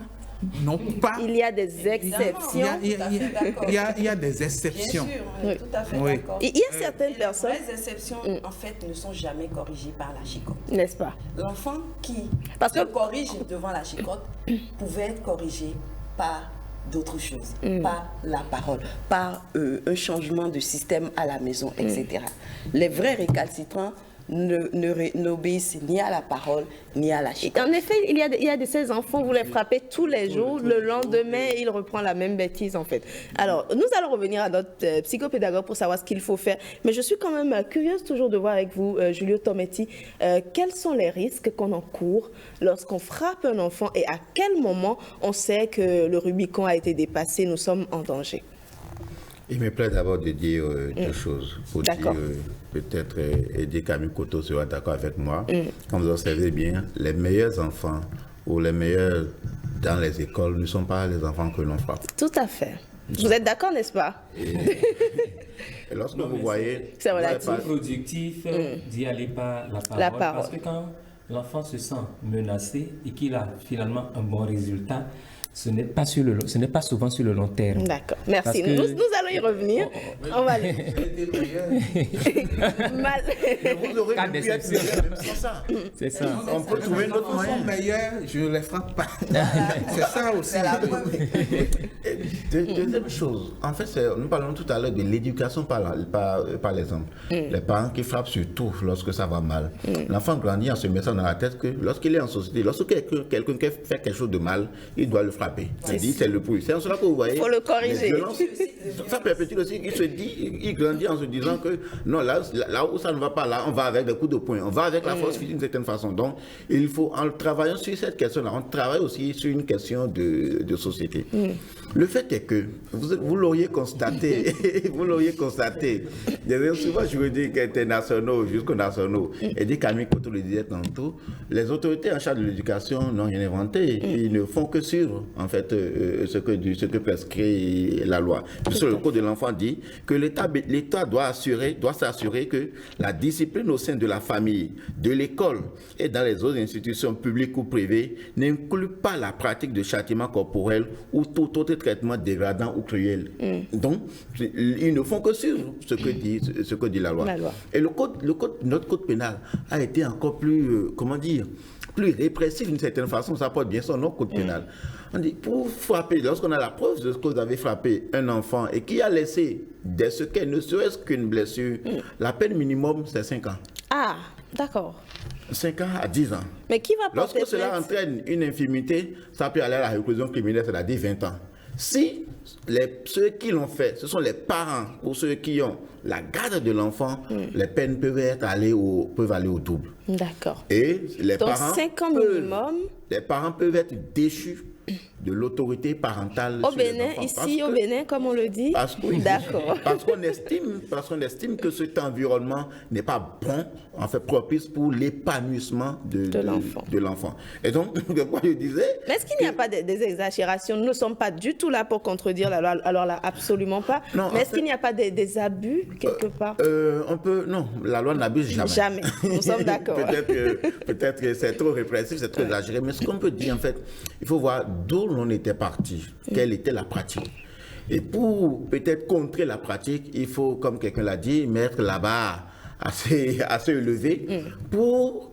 C: n'ont pas...
A: Il y a des exceptions.
C: Il y a des exceptions.
B: Bien sûr, on est tout à fait d'accord.
A: Il y a certaines personnes...
B: Les exceptions, en fait, ne sont jamais corrigées par la chicotte.
A: N'est-ce pas?
B: L'enfant qui se corrige devant la chicotte pouvait être corrigé par d'autres choses, par la parole, par un changement de système à la maison, etc. Les vrais récalcitrants n'obéissent ni à la parole, ni à la chicotte.
A: En effet, il y a de ces enfants, vous les frappez tous les jours, le lendemain, il reprend la même bêtise, en fait. Alors, nous allons revenir à notre psychopédagogue pour savoir ce qu'il faut faire. Mais je suis quand même curieuse toujours de voir avec vous, Julio Tometti, quels sont les risques qu'on encourt lorsqu'on frappe un enfant et à quel moment on sait que le Rubicon a été dépassé, nous sommes en danger.
D: Il me plaît d'abord de dire deux choses. Pour dire, peut-être Eddie Camille Koto sera d'accord avec moi. Quand vous observez bien, les meilleurs enfants ou les meilleurs dans les écoles ne sont pas les enfants que l'on frappe.
A: Tout à fait. Vous êtes d'accord, n'est-ce pas?
D: Et lorsque vous voyez...
A: C'est relatif.
E: C'est productif d'y aller par la parole. Parce que quand l'enfant se sent menacé et qu'il a finalement un bon résultat, ce n'est pas souvent sur le long terme.
A: D'accord, merci. Nous allons y revenir. On va aller. Mal.
D: Vous aurez pu être meilleur même sans ça.
E: C'est ça.
C: On peut trouver un autre moyen. Meilleur, je ne les frappe pas. C'est ça aussi.
D: Deuxième chose, en fait, nous parlons tout à l'heure de l'éducation par l'exemple. Les parents qui frappent surtout lorsque ça va mal. L'enfant grandit en se mettant dans la tête que lorsqu'il est en société, lorsque quelqu'un fait quelque chose de mal, il doit le frapper. C'est le bruit. C'est en cela que vous voyez.
A: Il faut le corriger.
D: Ça perpétue aussi. Il grandit en se disant que non, là où ça ne va pas, là, on va avec des coups de poing. On va avec la force physique d'une certaine façon. Donc, il faut, en travaillant sur cette question-là, on travaille aussi sur une question de société. Le fait est que, vous l'auriez constaté, des instruments juridiques internationaux jusqu'aux nationaux, et dit Camille Koto le disait tantôt, les autorités en charge de l'éducation n'ont rien inventé. Ils ne font que suivre, en fait, ce que prescrit la loi. Puisque le Code de l'enfant dit que l'État doit s'assurer que la discipline au sein de la famille, de l'école et dans les autres institutions publiques ou privées n'inclut pas la pratique de châtiments corporels ou tout autre traitement dégradant ou cruel. Donc, ils ne font que suivre ce que dit la loi. Et notre code pénal a été encore plus, plus répressif d'une certaine façon. Ça porte bien son nom, code pénal. On dit, pour frapper, lorsqu'on a la preuve de ce que vous avez frappé un enfant et qui a laissé des séquelles, ne serait-ce qu'une blessure, la peine minimum, c'est 5 ans.
A: Ah, d'accord.
D: 5 ans à 10 ans.
A: Mais qui va porter
D: Lorsque cela entraîne une infirmité, ça peut aller à la réclusion criminelle, c'est-à-dire 20 ans. Si ceux qui l'ont fait, ce sont les parents ou ceux qui ont la garde de l'enfant, les peines peuvent aller au double.
A: D'accord.
D: Et les
A: donc
D: parents
A: 5 ans minimum.
D: Les parents peuvent être déchus de l'autorité parentale.
A: Au Bénin, ici au Bénin, comme on le dit. D'accord.
D: Parce qu'on estime que cet environnement n'est pas bon, en fait propice pour l'épanouissement de l'enfant. Et donc, quoi je disais.
A: Mais est-ce qu'il n'y a pas des exagérations? Nous ne sommes pas du tout là pour contredire la loi. Alors là, absolument pas. Non, mais est-ce qu'il n'y a pas des abus quelque part?
D: Non, la loi n'abuse jamais.
A: Jamais. Nous sommes d'accord.
D: Peut-être que c'est trop répressif, c'est trop exagéré. Mais ce qu'on peut dire, en fait, il faut voir d'où l'on était parti, quelle était la pratique. Et pour peut-être contrer la pratique, il faut, comme quelqu'un l'a dit, mettre la barre assez élevé pour,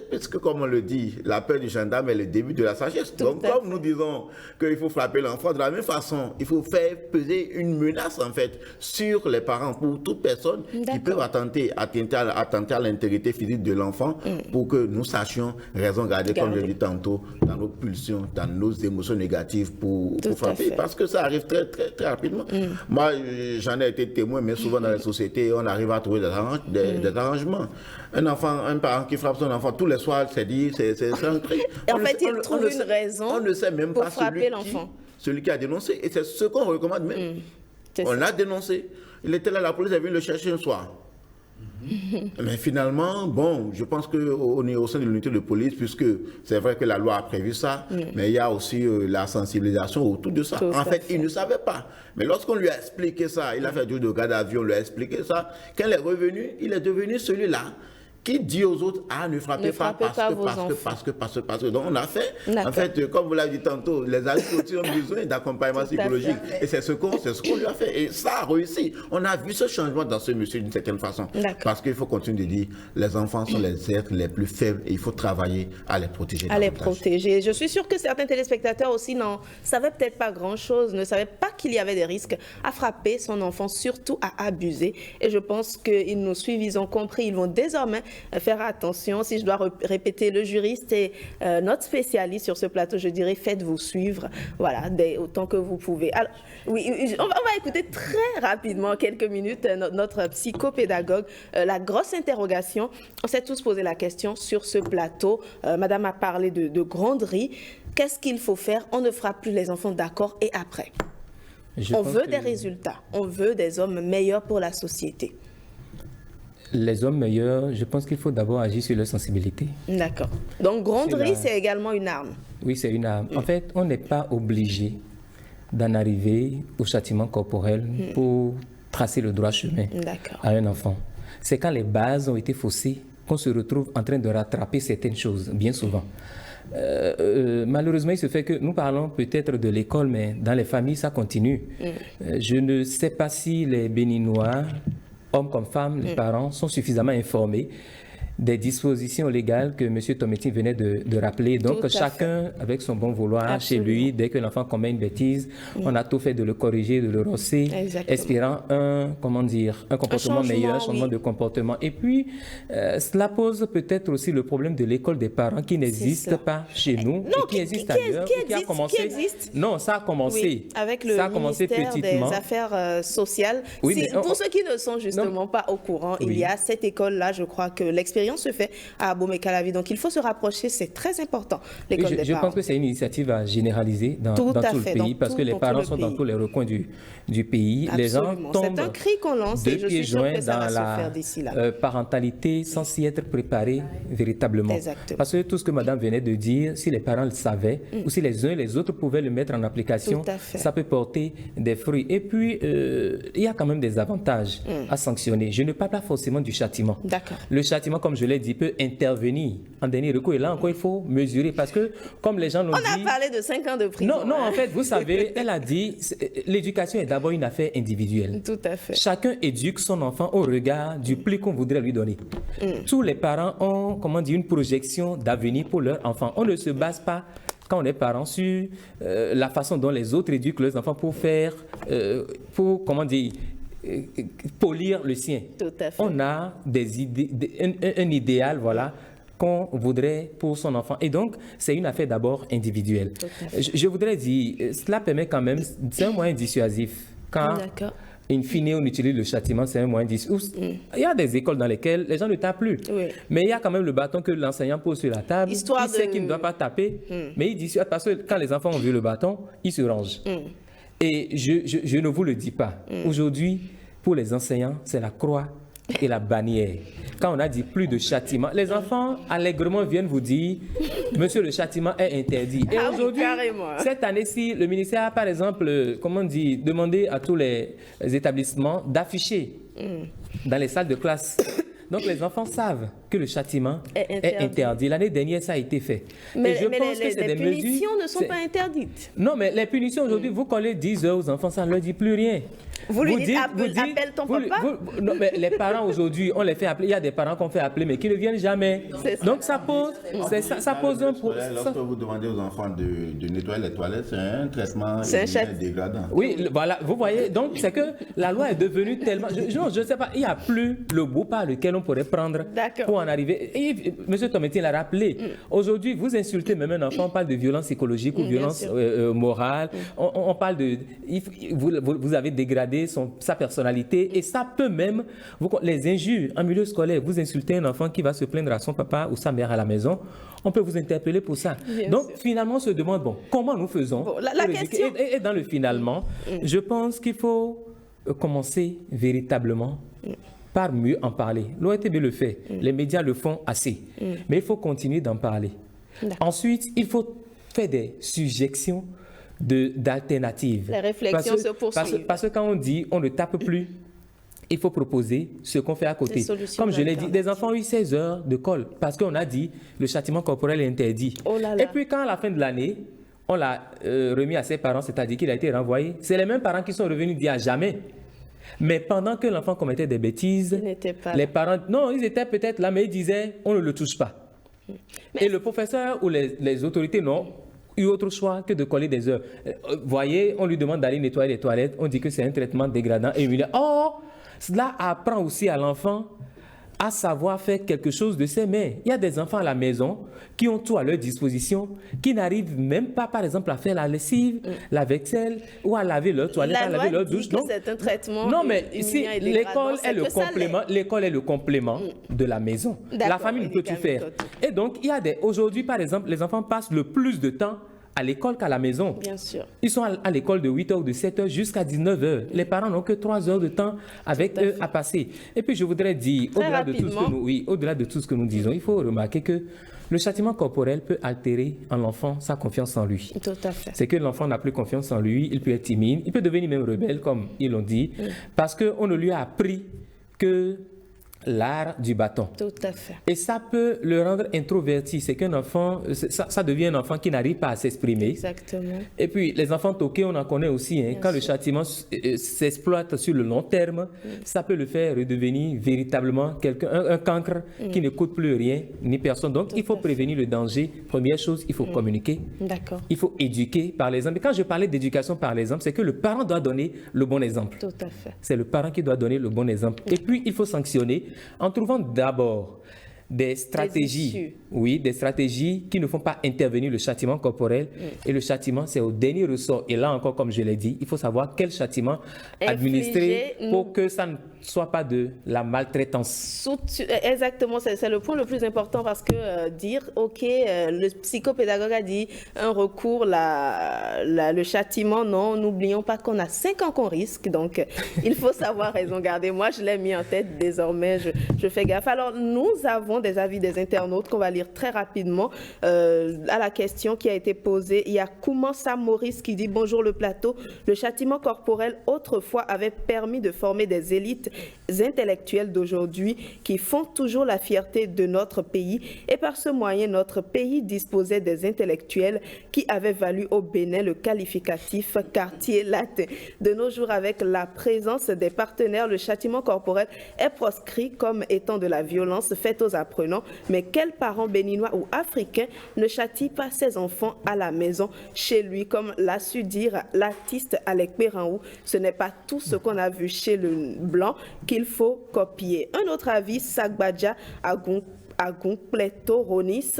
D: puisque comme on le dit, la peur du gendarme est le début de la sagesse. Donc comme nous disons qu'il faut frapper l'enfant, de la même façon, il faut faire peser une menace en fait sur les parents pour toute personne qui peut attenter à l'intégrité physique de l'enfant pour que nous sachions raison garder, comme je l'ai dit tantôt, dans nos pulsions, dans nos émotions négatives pour frapper. Parce que ça arrive très, très, très rapidement. Moi, j'en ai été témoin, mais souvent dans les sociétés, on arrive à trouver des arrangements. Un parent qui frappe son enfant tous les soirs, c'est un cri.
A: Et en fait, il trouve une raison
D: on ne sait même
A: pour
D: pas
A: frapper l'enfant.
D: Celui qui a dénoncé. Et c'est ce qu'on recommande même. On l'a dénoncé. Il était là, la police est venue le chercher un soir. Mais finalement, bon, je pense qu'on est au sein de l'unité de police, puisque c'est vrai que la loi a prévu ça, mais il y a aussi la sensibilisation autour de ça. En fait, il ne savait pas. Mais lorsqu'on lui a expliqué ça, il a fait du garde à vue, on lui a expliqué ça. Quand il est revenu, il est devenu celui-là qui dit aux autres, ne frappez pas parce que. Donc on a fait, en fait, comme vous l'avez dit tantôt, les adultes aussi ont besoin d'accompagnement psychologique. Et c'est ce qu'on lui a fait. Et ça a réussi. On a vu ce changement dans ce monsieur d'une certaine façon. Parce qu'il faut continuer de dire, les enfants sont les êtres les plus faibles et il faut travailler à les protéger.
A: À les protéger. Je suis sûre que certains téléspectateurs aussi n'en savaient peut-être pas grand-chose, ne savaient pas qu'il y avait des risques à frapper son enfant, surtout à abuser. Et je pense qu'ils nous suivent, ils ont compris, ils vont désormais faire attention. Si je dois répéter, le juriste et notre spécialiste sur ce plateau, je dirais, faites-vous suivre, voilà, autant que vous pouvez. Alors, oui, on va écouter très rapidement, quelques minutes, notre psychopédagogue. La grosse interrogation, on s'est tous posé la question sur ce plateau. Madame a parlé de gronderie. Qu'est-ce qu'il faut faire? On ne frappe plus les enfants, d'accord, et après? On veut des résultats, on veut des hommes meilleurs pour la société.
E: Les hommes meilleurs, je pense qu'il faut d'abord agir sur leur sensibilité.
A: D'accord. Donc, gronderie, c'est également une arme.
E: Oui, c'est une arme. En fait, on n'est pas obligé d'en arriver au châtiment corporel pour tracer le droit chemin à un enfant. C'est quand les bases ont été faussées qu'on se retrouve en train de rattraper certaines choses, bien souvent. Malheureusement, il se fait que nous parlons peut-être de l'école, mais dans les familles, ça continue. Je ne sais pas si les Béninois, hommes comme femmes, les parents, sont suffisamment informés des dispositions légales que M. Tometti venait de rappeler. Donc, chacun, avec son bon vouloir, chez lui, dès que l'enfant commet une bêtise, on a tout fait de le corriger, de le rosser, espérant un comportement meilleur, un changement de comportement. Et puis, cela pose peut-être aussi le problème de l'école des parents qui n'existe pas chez nous, et qui existe ailleurs, qui a commencé. Non, ça a commencé.
A: Oui, avec le ministère des Affaires sociales. Oui, pour ceux qui ne sont justement pas au courant, il y a cette école-là, je crois que l'expérience se fait à Abomey-Calavi. Donc, il faut se rapprocher, c'est très important, l'école des parents.
E: Je pense que c'est une initiative à généraliser dans tout le pays, parce que les parents sont dans tous les recoins du pays.
A: Absolument.
E: Les gens tombent
A: c'est un cri qu'on lance et je suis sûre que ça va se faire d'ici là.
E: Parentalité sans s'y être préparé véritablement. Exactement. Parce que tout ce que madame venait de dire, si les parents le savaient, ou si les uns et les autres pouvaient le mettre en application, ça peut porter des fruits. Et puis, il y a quand même des avantages à sanctionner. Je ne parle pas forcément du châtiment. Le châtiment, comme je l'ai dit, peut intervenir en dernier recours. Et là encore, il faut mesurer parce que, comme les gens l'ont dit...
A: On a parlé de 5 ans de prison.
E: Non, en fait, vous savez, elle a dit, l'éducation est d'abord une affaire individuelle.
A: Tout à fait.
E: Chacun éduque son enfant au regard du pli qu'on voudrait lui donner. Tous les parents ont, une projection d'avenir pour leur enfant. On ne se base pas, quand on est parent, sur la façon dont les autres éduquent leurs enfants pour faire, polir le sien.
A: Tout à fait.
E: On a des idées, un idéal, voilà, qu'on voudrait pour son enfant. Et donc, c'est une affaire d'abord individuelle. Je voudrais dire, cela permet quand même, c'est un moyen dissuasif. Quand in fine, on utilise le châtiment, c'est un moyen dissuasif. Il y a des écoles dans lesquelles les gens ne tapent plus. Mais il y a quand même le bâton que l'enseignant pose sur la table. Il sait qu'il ne doit pas taper, mais il dissuade parce que quand les enfants ont vu le bâton, ils se rangent. Et je ne vous le dis pas. Aujourd'hui, pour les enseignants, c'est la croix et la bannière. Quand on a dit plus de châtiment, les enfants allègrement viennent vous dire « Monsieur, le châtiment est interdit ». Et aujourd'hui, cette année-ci, le ministère a par exemple, demandé à tous les établissements d'afficher dans les salles de classe. Donc les enfants savent que le châtiment est interdit. L'année dernière, ça a été fait.
A: Mais les punitions ne sont pas interdites.
E: Non, mais les punitions aujourd'hui, vous collez 10 heures aux enfants, ça ne leur dit plus rien.
A: Vous lui dites, appelle ton papa.
E: Non, mais les parents aujourd'hui, on les fait appeler. Il y a des parents qu'on fait appeler, mais qui ne viennent jamais. Donc ça pose un problème.
D: Lorsque vous demandez aux enfants de nettoyer les toilettes, c'est un traitement dégradant.
E: Oui, voilà, vous voyez. Donc c'est que la loi est devenue tellement... Je ne sais pas, il n'y a plus le bout par lequel on pourrait prendre pour en arriver. Et M. Tometti l'a rappelé. Aujourd'hui, vous insultez même un enfant, on parle de violence psychologique ou violence morale. On parle de... Vous avez dégradé sa personnalité et ça peut même, les injures en milieu scolaire, vous insultez un enfant qui va se plaindre à son papa ou sa mère à la maison, on peut vous interpeller pour ça. Donc finalement on se demande, comment nous faisons
A: la question...
E: et dans le finalement, je pense qu'il faut commencer véritablement par mieux en parler. L'ORTB le fait, les médias le font assez, mais il faut continuer d'en parler. Ensuite, il faut faire des suggestions d'alternatives.
A: Les réflexions se poursuivent.
E: Parce que quand on dit on ne tape plus, il faut proposer ce qu'on fait à côté. Comme je l'ai dit, des enfants ont eu 16 heures de colle parce qu'on a dit le châtiment corporel est interdit.
A: Oh là là.
E: Et puis quand à la fin de l'année, on l'a remis à ses parents, c'est-à-dire qu'il a été renvoyé, c'est les mêmes parents qui sont revenus dire à jamais. Mais pendant que l'enfant commettait des bêtises, les parents, non, ils étaient peut-être là, mais ils disaient on ne le touche pas. Et le professeur ou les autorités n'ont eu autre choix que de coller des heures. Voyez, on lui demande d'aller nettoyer les toilettes, on dit que c'est un traitement dégradant et humiliant. Or, cela apprend aussi à l'enfant à savoir faire quelque chose de ses mains. Il y a des enfants à la maison qui ont tout à leur disposition, qui n'arrivent même pas, par exemple, à faire la lessive, la vaisselle, ou à laver leur toilette, à laver leur douche.
A: Non, c'est un traitement.
E: Non, mais ici, l'école est le complément de la maison. La famille ne peut tout faire. Et donc, il y a aujourd'hui, par exemple, les enfants passent le plus de temps à l'école qu'à la maison.
A: Bien sûr.
E: Ils sont à l'école de 8h ou de 7h jusqu'à 19h. Les parents n'ont que 3 heures de temps avec eux à passer. Et puis je voudrais dire, au-delà de tout ce que nous disons, il faut remarquer que le châtiment corporel peut altérer en l'enfant sa confiance en lui.
A: Tout à fait.
E: C'est que l'enfant n'a plus confiance en lui, il peut être timide, il peut devenir même rebelle, comme ils l'ont dit, parce qu'on ne lui a appris que l'art du bâton.
A: Tout à fait.
E: Et ça peut le rendre introverti. C'est qu'un enfant, ça devient un enfant qui n'arrive pas à s'exprimer.
A: Exactement.
E: Et puis, les enfants toqués, on en connaît aussi. Quand le châtiment s'exploite sur le long terme, ça peut le faire redevenir véritablement un cancre qui n'écoute plus rien, ni personne. Donc, il faut prévenir le danger. Première chose, il faut communiquer.
A: D'accord.
E: Il faut éduquer par l'exemple. Et quand je parlais d'éducation par l'exemple, c'est que le parent doit donner le bon exemple.
A: Tout à fait.
E: C'est le parent qui doit donner le bon exemple. Et puis, il faut sanctionner en trouvant d'abord des stratégies, des stratégies qui ne font pas intervenir le châtiment corporel. Et le châtiment, c'est au dernier ressort. Et là encore, comme je l'ai dit, il faut savoir quel châtiment administrer pour que ça ne soit pas de la maltraitance.
A: Exactement, c'est le point le plus important parce que dire, OK, le psychopédagogue a dit un recours, le châtiment, non, n'oublions pas qu'on a 5 ans qu'on risque, donc il faut savoir raison garder. Moi, je l'ai mis en tête désormais, je fais gaffe. Alors, nous avons des avis des internautes qu'on va lire très rapidement à la question qui a été posée. Il y a Koumansa Maurice qui dit « Bonjour le plateau, le châtiment corporel autrefois avait permis de former des élites intellectuelles d'aujourd'hui qui font toujours la fierté de notre pays et par ce moyen, notre pays disposait des intellectuels qui avaient valu au Bénin le qualificatif quartier latin. De nos jours, avec la présence des partenaires, le châtiment corporel est proscrit comme étant de la violence faite aux apprenants. Mais quel parent béninois ou africain ne châtie pas ses enfants à la maison, chez lui, comme l'a su dire l'artiste Alec Péranhou. Ce n'est pas tout ce qu'on a vu chez le blanc qu'il faut copier. Un autre avis, Sagbadja Agompleto Ronis,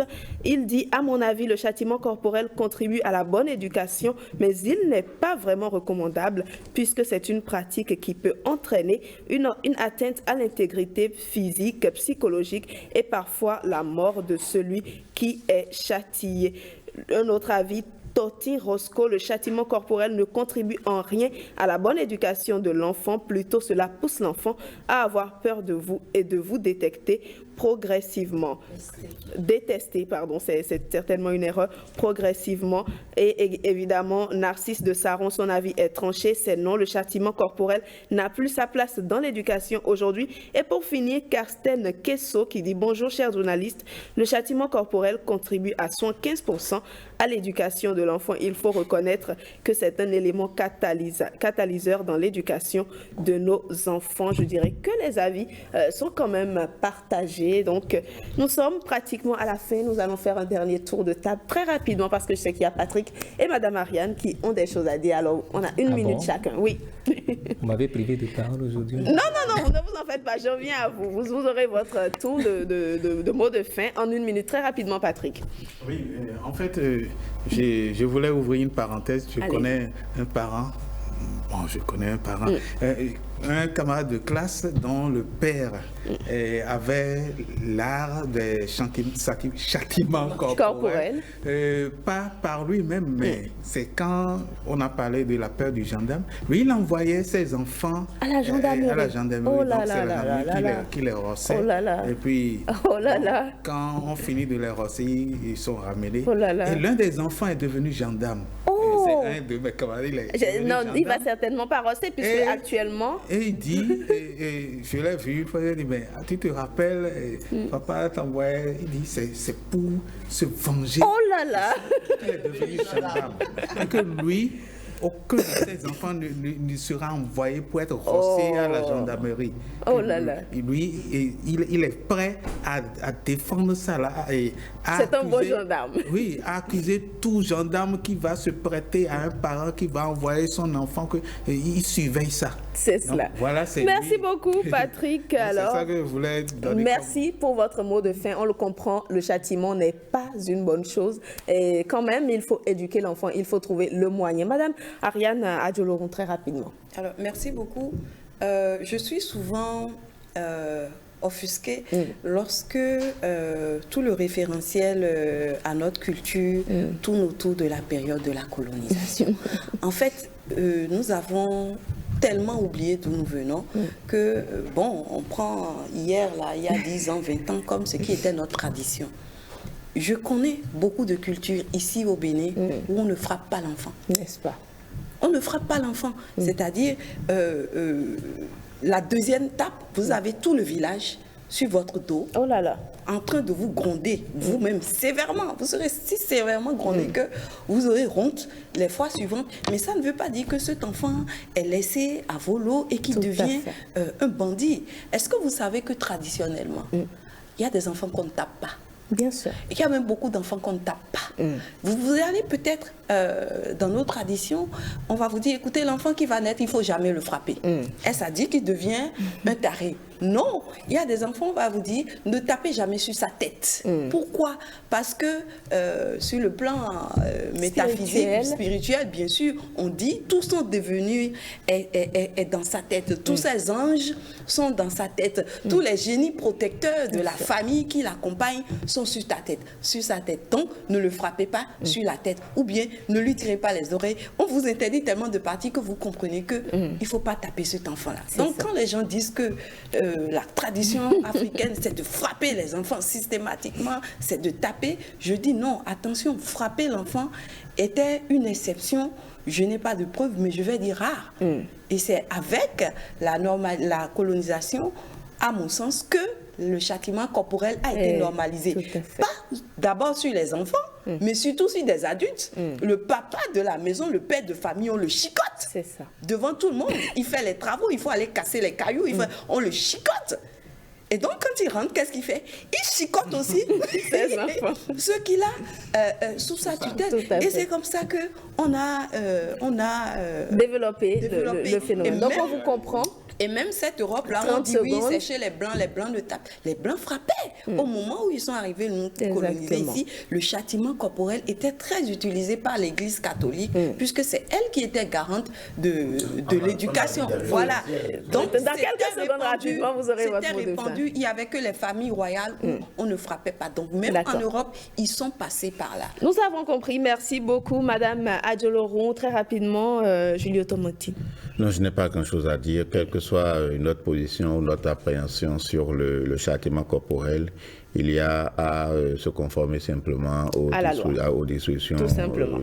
A: il dit « À mon avis, le châtiment corporel contribue à la bonne éducation, mais il n'est pas vraiment recommandable puisque c'est une pratique qui peut entraîner une atteinte à l'intégrité physique, psychologique et parfois la mort de celui qui est châtié. » Un autre avis, Toti Roscoe, le châtiment corporel ne contribue en rien à la bonne éducation de l'enfant, plutôt cela pousse l'enfant à avoir peur de vous et de vous détecter progressivement. Détester, pardon, c'est certainement une erreur, progressivement. Et évidemment, Narcisse de Saron, son avis est tranché, c'est non, le châtiment corporel n'a plus sa place dans l'éducation aujourd'hui. Et pour finir, Karsten Kesso qui dit « Bonjour chers journalistes, le châtiment corporel contribue à 115% à l'éducation de l'enfant. Il faut reconnaître que c'est un élément catalyseur dans l'éducation de nos enfants. » Je dirais que les avis sont quand même partagés. Donc, nous sommes pratiquement à la fin. Nous allons faire un dernier tour de table très rapidement parce que je sais qu'il y a Patrick et Madame Ariane qui ont des choses à dire. Alors, on a une minute chacun. Oui.
E: Vous m'avez privé de parole aujourd'hui.
A: Non, vous ne vous en faites pas. Je reviens à vous. Vous aurez votre tour de mots de fin en une minute. Très rapidement, Patrick.
C: Oui, en fait, je voulais ouvrir une parenthèse. Je connais un parent. Un camarade de classe dont le père avait l'art des châtiments corporels. Pas par lui-même, mais c'est quand on a parlé de la peur du gendarme. Lui, il envoyait ses enfants
A: à la gendarmerie.
C: Oh là là, qui les rossait.
A: Oh là là.
C: Et puis, quand on finit de les rosser, ils sont ramenés.
A: Oh là là.
C: Et l'un des enfants est devenu gendarme. un de mes camarades,
A: il va certainement pas rester, puisque actuellement...
C: Et il dit, je l'ai vu une fois, il dit, mais tu te rappelles, papa t'envoyait, il dit, c'est pour se venger.
A: Oh là là.
C: Il est devenu gendarme. Et que lui, aucun de ses enfants ne sera envoyé pour être rossé à la gendarmerie.
A: Oh là là.
C: Lui, il est prêt à défendre ça là.
A: C'est un bon gendarme.
C: Oui, à accuser tout gendarme qui va se prêter à un parent qui va envoyer son enfant, qu'il surveille ça.
A: C'est cela.
C: Voilà,
A: merci beaucoup, Patrick. Alors,
C: c'est ça que je voulais donner.
A: Merci pour votre mot de fin. On le comprend, le châtiment n'est pas une bonne chose. Et quand même, il faut éduquer l'enfant, il faut trouver le moyen. Madame Ariane Adjoloron, très rapidement.
B: Alors, merci beaucoup. Je suis souvent offusquée lorsque tout le référentiel à notre culture tourne autour de la période de la colonisation. En fait, nous avons tellement oublié d'où nous venons que, bon, on prend hier, là, il y a 10 ans, 20 ans, comme ce qui était notre tradition. Je connais beaucoup de cultures ici au Bénin où on ne frappe pas l'enfant.
A: N'est-ce pas?
B: On ne frappe pas l'enfant. C'est-à-dire, la deuxième tape, vous avez tout le village sur votre dos.
A: Oh là là.
B: En train de vous gronder, vous-même, sévèrement. Vous serez si sévèrement grondé que vous aurez honte les fois suivantes. Mais ça ne veut pas dire que cet enfant est laissé à volo et qu'il devient un bandit. Est-ce que vous savez que traditionnellement, il y a des enfants qu'on ne tape pas?
A: Bien sûr.
B: Il y a même beaucoup d'enfants qu'on ne tape pas. Vous allez peut-être, dans nos traditions, on va vous dire, écoutez, l'enfant qui va naître, il ne faut jamais le frapper. Est-ce à dire qu'il devient un taré? Non, il y a des enfants, on va vous dire, ne tapez jamais sur sa tête. Pourquoi? Parce que sur le plan métaphysique, spirituel, bien sûr, on dit, tous sont devenus est dans sa tête. Tous ces anges sont dans sa tête. Tous les génies protecteurs de la famille qui l'accompagnent sont sur ta tête, sur sa tête. Donc, ne le frappez pas sur la tête. Ou bien, ne lui tirez pas les oreilles. On vous interdit tellement de parties que vous comprenez qu'il ne faut pas taper cet enfant-là. Donc, quand les gens disent que la tradition africaine, c'est de frapper les enfants systématiquement, c'est de taper, je dis non, attention, frapper l'enfant était une exception. Je n'ai pas de preuves, mais je vais dire rare. Et c'est avec la colonisation, à mon sens, que le châtiment corporel a été normalisé. Pas d'abord sur les enfants, mais surtout sur des adultes. Le papa de la maison, le père de famille, on le chicote.
A: C'est ça.
B: Devant tout le monde. Il fait les travaux, il faut aller casser les cailloux, on le chicote. Et donc, quand il rentre, qu'est-ce qu'il fait? Il chicote aussi ceux qu'il a sous sa tutelle. Et c'est comme ça qu'on a développé
A: le phénomène. Donc, on vous comprend.
B: Et même cette Europe-là, on dit oui, c'est chez les Blancs ne tapent. Les Blancs frappaient. Au moment où ils sont arrivés nous coloniser ici, le châtiment corporel était très utilisé par l'Église catholique, puisque c'est elle qui était garante de l'éducation. Voilà. Donc,
A: dans quelques secondes rapidement, vous aurez votre mot de fin.
B: Il n'y avait que les familles royales où on ne frappait pas. Donc, même en Europe, ils sont passés par là.
A: Nous avons compris. Merci beaucoup, Madame Adjoloron. Très rapidement, Julio Tomotti.
D: Non, je n'ai pas grand-chose à dire, quelle que soit notre position ou notre appréhension sur le châtiment corporel. Il y a à se conformer simplement aux dispositions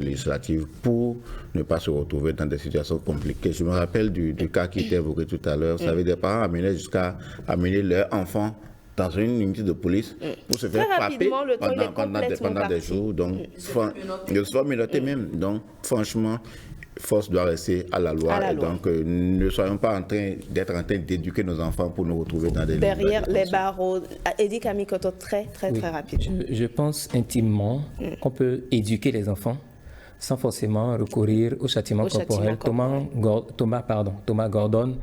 D: législatives pour ne pas se retrouver dans des situations compliquées. Je me rappelle du cas qui était évoqué tout à l'heure. Vous savez, des parents amenaient jusqu'à amener leurs enfants dans une unité de police pour se faire frapper pendant des jours. Donc, le soir menotté même. Donc, franchement, force doit rester à la loi. Donc, ne soyons pas en train d'éduquer nos enfants pour nous retrouver dans des
A: derrière les barreaux. Eddie Kamikoto, très rapidement.
E: Je pense intimement qu'on peut éduquer les enfants sans forcément recourir au châtiment corporel. Thomas Gordon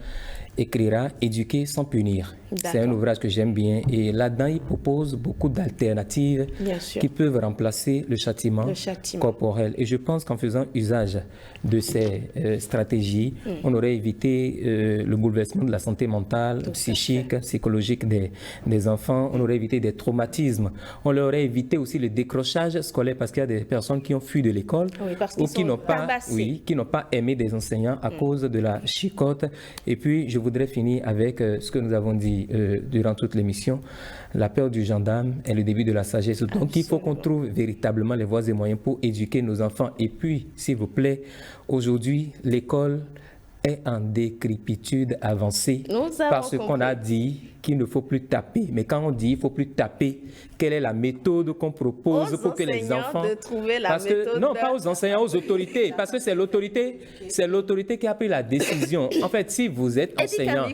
E: écrira « Éduquer sans punir ». C'est un ouvrage que j'aime bien et là-dedans, il propose beaucoup d'alternatives qui peuvent remplacer le châtiment corporel. Et je pense qu'en faisant usage de ces stratégies, on aurait évité le bouleversement de la santé mentale, psychique, psychologique des enfants, on aurait évité des traumatismes, on leur aurait évité aussi le décrochage scolaire parce qu'il y a des personnes qui ont fui de l'école ou qui n'ont pas aimé des enseignants à cause de la chicote. Et puis, je voudrais voudrais finir avec ce que nous avons dit durant toute l'émission. La peur du gendarme est le début de la sagesse. Donc, il faut qu'on trouve véritablement les voies et moyens pour éduquer nos enfants. Et puis, s'il vous plaît, aujourd'hui, l'école est en décrépitude avancée parce qu'on a dit qu'il ne faut plus taper. Mais quand on dit qu'il ne faut plus taper, quelle est la méthode qu'on propose pour que les enfants...
A: de trouver la
E: parce
A: méthode
E: que, non, pas aux enseignants, aux autorités. Parce que c'est l'autorité qui a pris la décision. En fait, si vous êtes enseignant,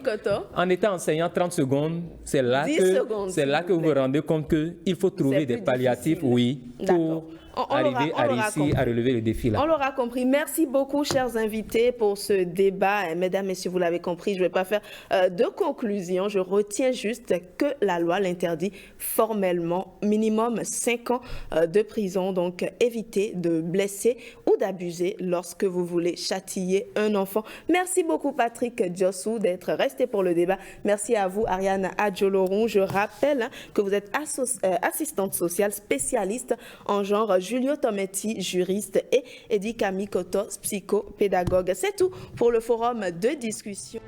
E: en étant enseignant 30 secondes, c'est là que vous vous rendez compte qu'il faut trouver des palliatifs, oui, pour... arriver à réussir à relever le défi là.
A: On l'aura compris. Merci beaucoup, chers invités, pour ce débat. Mesdames, messieurs, vous l'avez compris, je ne vais pas faire de conclusion. Je retiens juste que la loi l'interdit formellement, minimum 5 ans de prison. Donc, évitez de blesser ou d'abuser lorsque vous voulez châtier un enfant. Merci beaucoup, Patrick Diossou, d'être resté pour le débat. Merci à vous, Ariane Adjoloron. Je rappelle que vous êtes assistante sociale spécialiste en genre, Julio Tometti, juriste, et Eddie Kamikoto, psychopédagogue. C'est tout pour le forum de discussion.